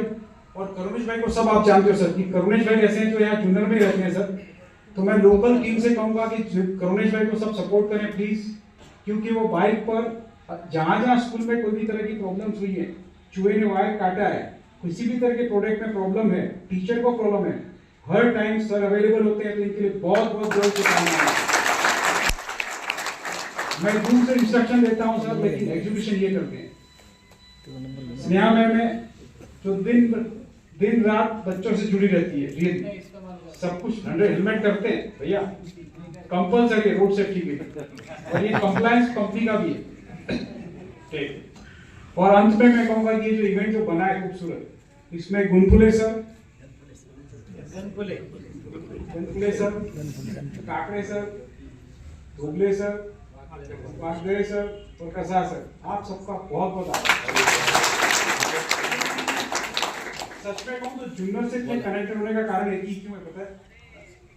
Speaker 7: और करुणेश भाई को सब आप जानते हो सर कि करुणेश भाई ऐसे हैं जो यहाँ जुन्नर में रहते हैं सर, तो मैं लोकल टीम से कहूंगा कि करुणेश भाई को सब सपोर्ट करें प्लीज, क्योंकि वो बाइक पर जहां जहां स्कूल में कोई भी तरह की प्रॉब्लम्स हुई है, चूहे ने वायर काटा है, किसी भी तरह के प्रोडक्ट में प्रॉब्लम है, टीचर को प्रॉब्लम है, हर टाइम सर अवेलेबल होते हैं, तो इनके लिए बहुत बहुत जोर से शुभकामनाएं। मैं दूर से इंस्ट्रक्शन देता हूं सर, लेकिन एग्जीक्यूशन ये करते हैं। स्नेहा मैम है जो दिन रात बच्चों से जुड़ी रहती है, रियली सब कुछ 100 हेलमेट करते हैं भैया, कंपल्सरी है रोड सेफ्टी के, और ये कंप्लायंस कंपनी का भी है। ठीक। और अंत में मैं कहूंगा कि ये जो इवेंट जो बना है खूबसूरत, इसमें Gunpule sir, Kakade sir, Dhoble sir, Vasudev sir और कसा सर, आप सबका बहुत बहुत आभार। सच में कहूं तो जुन्नर से इतने कनेक्टेड होने का कारण एक ही क्यों है पता है,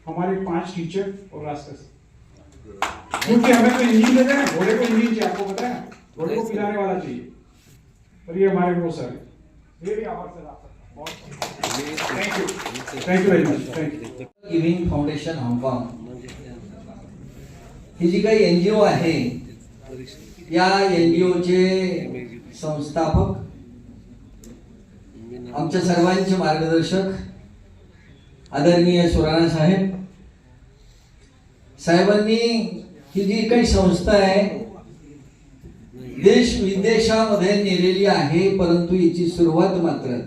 Speaker 7: हमारे 5 टीचर और रास्ता से, क्योंकि हमें तो इंजन देते हैं, घोड़े को इंजन चाहिए, आपको पता है, घोड़े को पिलाने वाला चाहिए, और ये हमारे वो सर है। ये भी आभार सर आपका, thank you very much, thank you.
Speaker 10: Giving foundation हाँगकाँग ही जी काही NGO आहे, या NGOचे संस्थापक, आमच्या सर्वांचे मार्गदर्शक आदरणीय सुराणा साहेबांनी ही जी काही संस्था आहे देश विदेशामध्ये नेलेली आहे, परंतु याची सुरुवात मात्र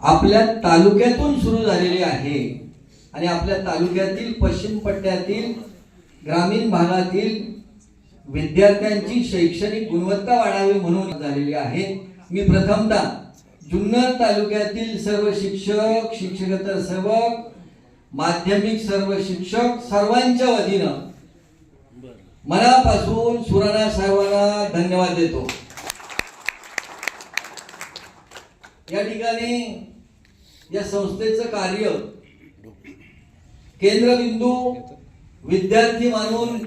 Speaker 10: आपल्या तालुक्यातून सुरू झालेली आहे आणि आपल्या तालुक्यातील पश्चिम पट्ट्यातील ग्रामीण भागातील विद्यार्थ्यांची शैक्षणिक गुणवत्ता वाढावी म्हणून झालेली आहे। मी प्रथमतः जुन्नर तालुक्यातील सर्व शिक्षक, शिक्षकेतर सेवक, माध्यमिक सर्व शिक्षक सर्वांच्या वतीनं मनापासून सुराणा साहेबांना धन्यवाद देतो। या ठिकाणी या संस्थेचं कार्य केंद्रबिंदू विद्यार्थी मानून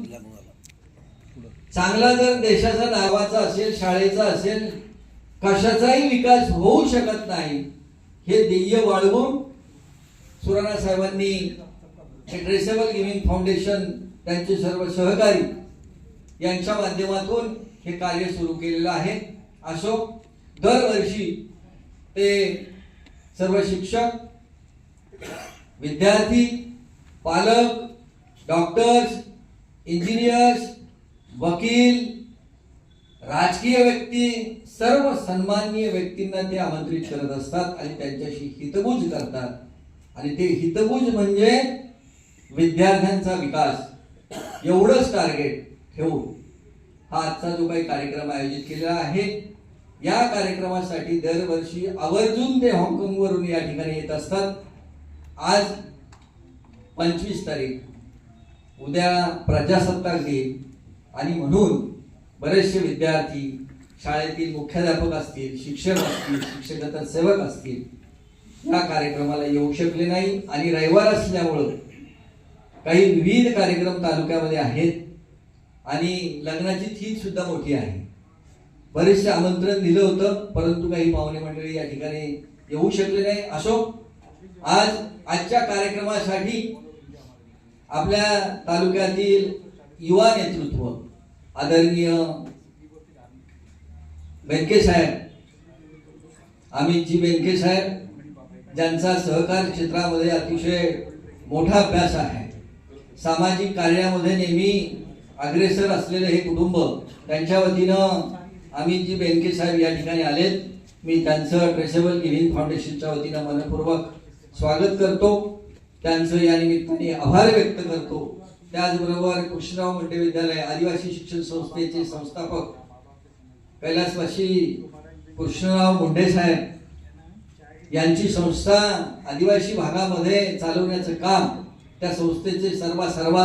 Speaker 10: चांगला जर देशाचा नावाचा असेल, शाळेचा असेल, कशाचाही विकास होऊ शकत नाही हे ध्येय बाळगून सुराणा साहेबांनी ट्रेसेबल गिव्हिंग फाउंडेशन त्यांचे सर्व सहकारी यांच्या माध्यमातून हे कार्य सुरू केलेलं आहे। अशोक दरवर्षी ते सर्व शिक्षक, विद्यार्थी, पालक, डॉक्टर्स, इंजिनियर्स, वकील, राजकीय व्यक्ती, सर्व सन्माननीय व्यक्तींना ते आमंत्रित करत असतात आणि त्यांच्याशी हितगुज करतात आणि ते हितगुज म्हणजे विद्यार्थ्यांचा विकास, एवढंच टार्गेट ठेवून हा आजचा जो काही कार्यक्रम आयोजित केलेला आहे, या कार्यक्रमासाठी दरवर्षी आवर्जून ते हाँगकाँगवरून या ठिकाणी येत असतात। आज 25 तारीख, उद्या प्रजासत्ताक दिन आणि म्हणून बरेचसे विद्यार्थी, शाळेतील मुख्याध्यापक असतील, शिक्षक असतील, शिक्षकेतर सेवक असतील या कार्यक्रमाला येऊ शकले नाही आणि रविवार असल्यामुळे काही विविध कार्यक्रम तालुक्यामध्ये आहेत आणि लग्नाची थीम सुद्धा मोठी आहे। बरेचसे आमंत्रण दिलं होतं, परंतु काही पाहुणे मंडळी या ठिकाणी येऊ शकले नाही। अशोक आजच्या कार्यक्रमासाठी आपल्या तालुक्यातील युवा नेतृत्व आदरणीय बेनके साहेब, अमितजी बेनके साहेब, ज्यांचा सहकार क्षेत्रामध्ये अतिशय मोठा अभ्यास आहे, सामाजिक कार्यामध्ये नेहमी अग्रेसर असलेले हे कुटुंब, त्यांच्या वतीनं अमितजी बेनके साहेब या ठिकाणी आलेत. मी त्यांचं ट्रेसेबल गिव्हिंग फाउंडेशनच्या वतीनं मनपूर्वक स्वागत करतो, त्यांचं या निमित्ताने आभार व्यक्त करतो. त्याचबरोबर कृष्णराव मुंडे विद्यालय आदिवासी शिक्षण संस्थेचे संस्थापक कैलासवासी कृष्णराव मुंडे साहेब यांची संस्था आदिवासी भागामध्ये चालवण्याचं काम, त्या संस्थेचे सर्व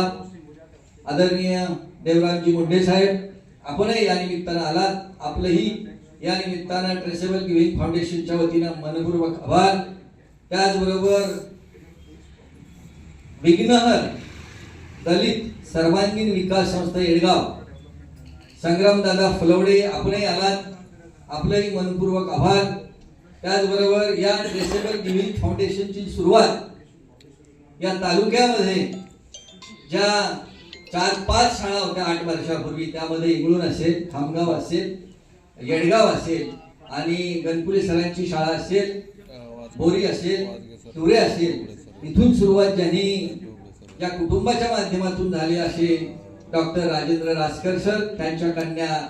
Speaker 10: आदरणीय देवरामजी मुंडे साहेब, आपणही या निमित्तानं आलात. आपलंही या निमित्तानं ट्रेसेबल गिव्हिंग फाउंडेशनच्या वतीनं मनपूर्वक आभार. त्याचबरोबर विघ्नहर दलित सर्वांगीण विकास संस्था येडगाव, संग्रामदादा फलवडे, आपणही आलात. आपलंही मनपूर्वक आभार. त्याचबरोबर या ट्रेसेबल गिव्हिंग फाउंडेशनची सुरुवात या तालुक्यामध्ये ज्या 4-5 शाळा होत्या 8 वर्षापूर्वी, त्यामध्ये इंगळूण असेल, खामगाव असेल, येडगाव असेल आणि गणपुले सरांची शाळा असेल, बोरी असेल, हिवरे असेल, इथून सुरुवात ज्यांनी या कुटुंबाच्या माध्यमातून झाली असे डॉक्टर राजेंद्र रासकर सर, त्यांच्या कन्या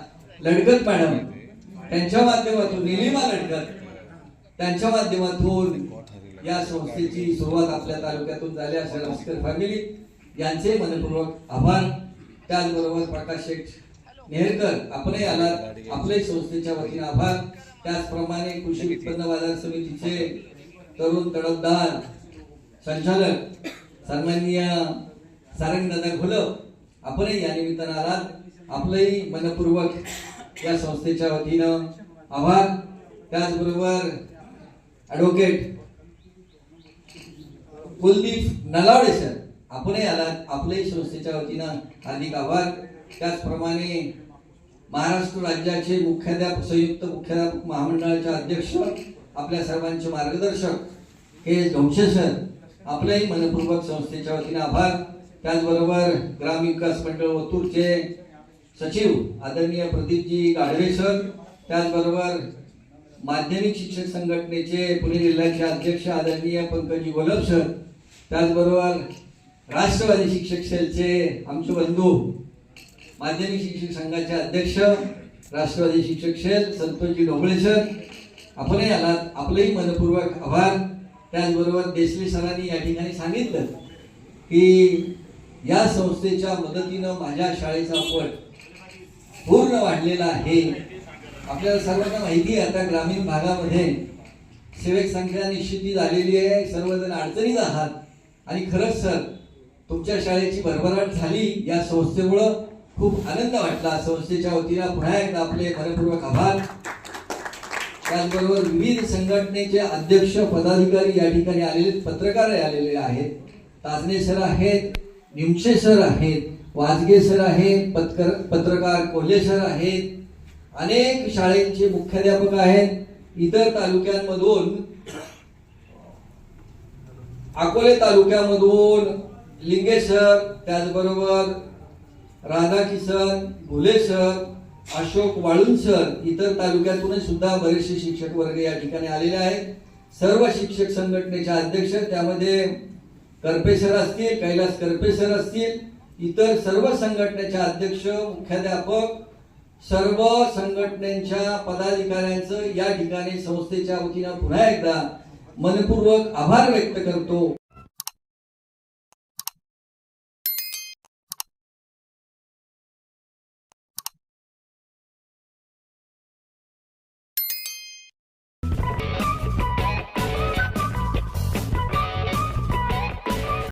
Speaker 10: लडकत मॅडम, त्यांच्या माध्यमातून निलिमा लडकत, त्यांच्या माध्यमातून या संस्थेची सुरुवात आपल्या तालुक्यातून झाली असे रासकर फॅमिली यांचे मनपूर्वक आभार. त्याचबरोबर प्रकाश शेठ नेहरकर, आपणही आलात. आपल्याही संस्थेच्या वतीने आभार. त्याचप्रमाणे कृषी उत्पन्न बाजार समितीचे तरुण तडफदार संचालक सन्माननीय सारंगदादा घोलप, आपणही या निमित्तानं आलात. आपलंही मनपूर्वक या संस्थेच्या वतीनं आभार. त्याचबरोबर ॲडव्होकेट कुलदीप नलावडे सर, आपणही आलात. आपल्याही संस्थेच्या वतीनं हार्दिक आभार. त्याचप्रमाणे महाराष्ट्र राज्याचे मुख्याध्यापक, संयुक्त मुख्याध्यापक महामंडळाचे अध्यक्ष, आपल्या सर्वांचे मार्गदर्शक के धोमशे सर, आपल्याही मनपूर्वक संस्थेच्या वतीनं आभार. त्याचबरोबर ग्रामीण विकास मंडळ ओतूरचे सचिव आदरणीय प्रदीपजी गाढवे सर, त्याचबरोबर माध्यमिक शिक्षक संघटनेचे पुणे जिल्ह्याचे अध्यक्ष आदरणीय पंकजी गोलब सर, त्याचबरोबर राष्ट्रवादी शिक्षक सेलचे आमचे बंधू माध्यमिक शिक्षक संघाचे अध्यक्ष राष्ट्रवादी शिक्षक सेल संतोषजी ढोबळे सर, आपणही आलात. आपलेही मनपूर्वक आभार. त्याचबरोबर देसले सरांनी या ठिकाणी सांगितलं की या संस्थेच्या मदतीनं माझ्या शाळेचा पट पूर्ण वाढलेला आहे. आपल्याला सर्वांना माहिती आहे आता ग्रामीण भागामध्ये सेवक संख्या निश्चिती झालेली आहे, सर्वजण अडचणीत आहात आणि खरंच सर तुमच्या शाळेची भरभराट झाली या संस्थेमुळं, खूप आनंद वाटला. संस्थेच्या वतीनं पुन्हा एकदा आपले मनपूर्वक आभार. त्याचबरोबर विविध संघटनेचे अध्यक्ष पदाधिकारी या ठिकाणी आलेले, पत्रकार आलेले आहेत. ताजने सर आहेत, निमशे सर आहेत, वाजगे सर आहेत, पत्रकार कोल्हे सर आहेत, अनेक शाळेचे मुख्याध्यापक आहेत. इतर तालुक्यांमधून, अकोले तालुक्यामधून लिंगे सर, त्याचबरोबर राधाकिसन घुले सर, अशोक वाळुंज सर, इतर तालुक्यातून सुद्धा बरेचसे शिक्षक वर्ग या ठिकाणी आलेले आहेत. सर्व शिक्षक संघटनेचे अध्यक्ष, त्यामध्ये करपे सर असतील, कैलास करपे सर असतील, इतर सर्व संघटनेचे अध्यक्ष, मुख्याध्यापक, सर्व संघटनेच्या पदाधिकाऱ्यांचं या ठिकाणी संस्थेच्या वतीनं पुन्हा एकदा मनपूर्वक आभार व्यक्त करतो.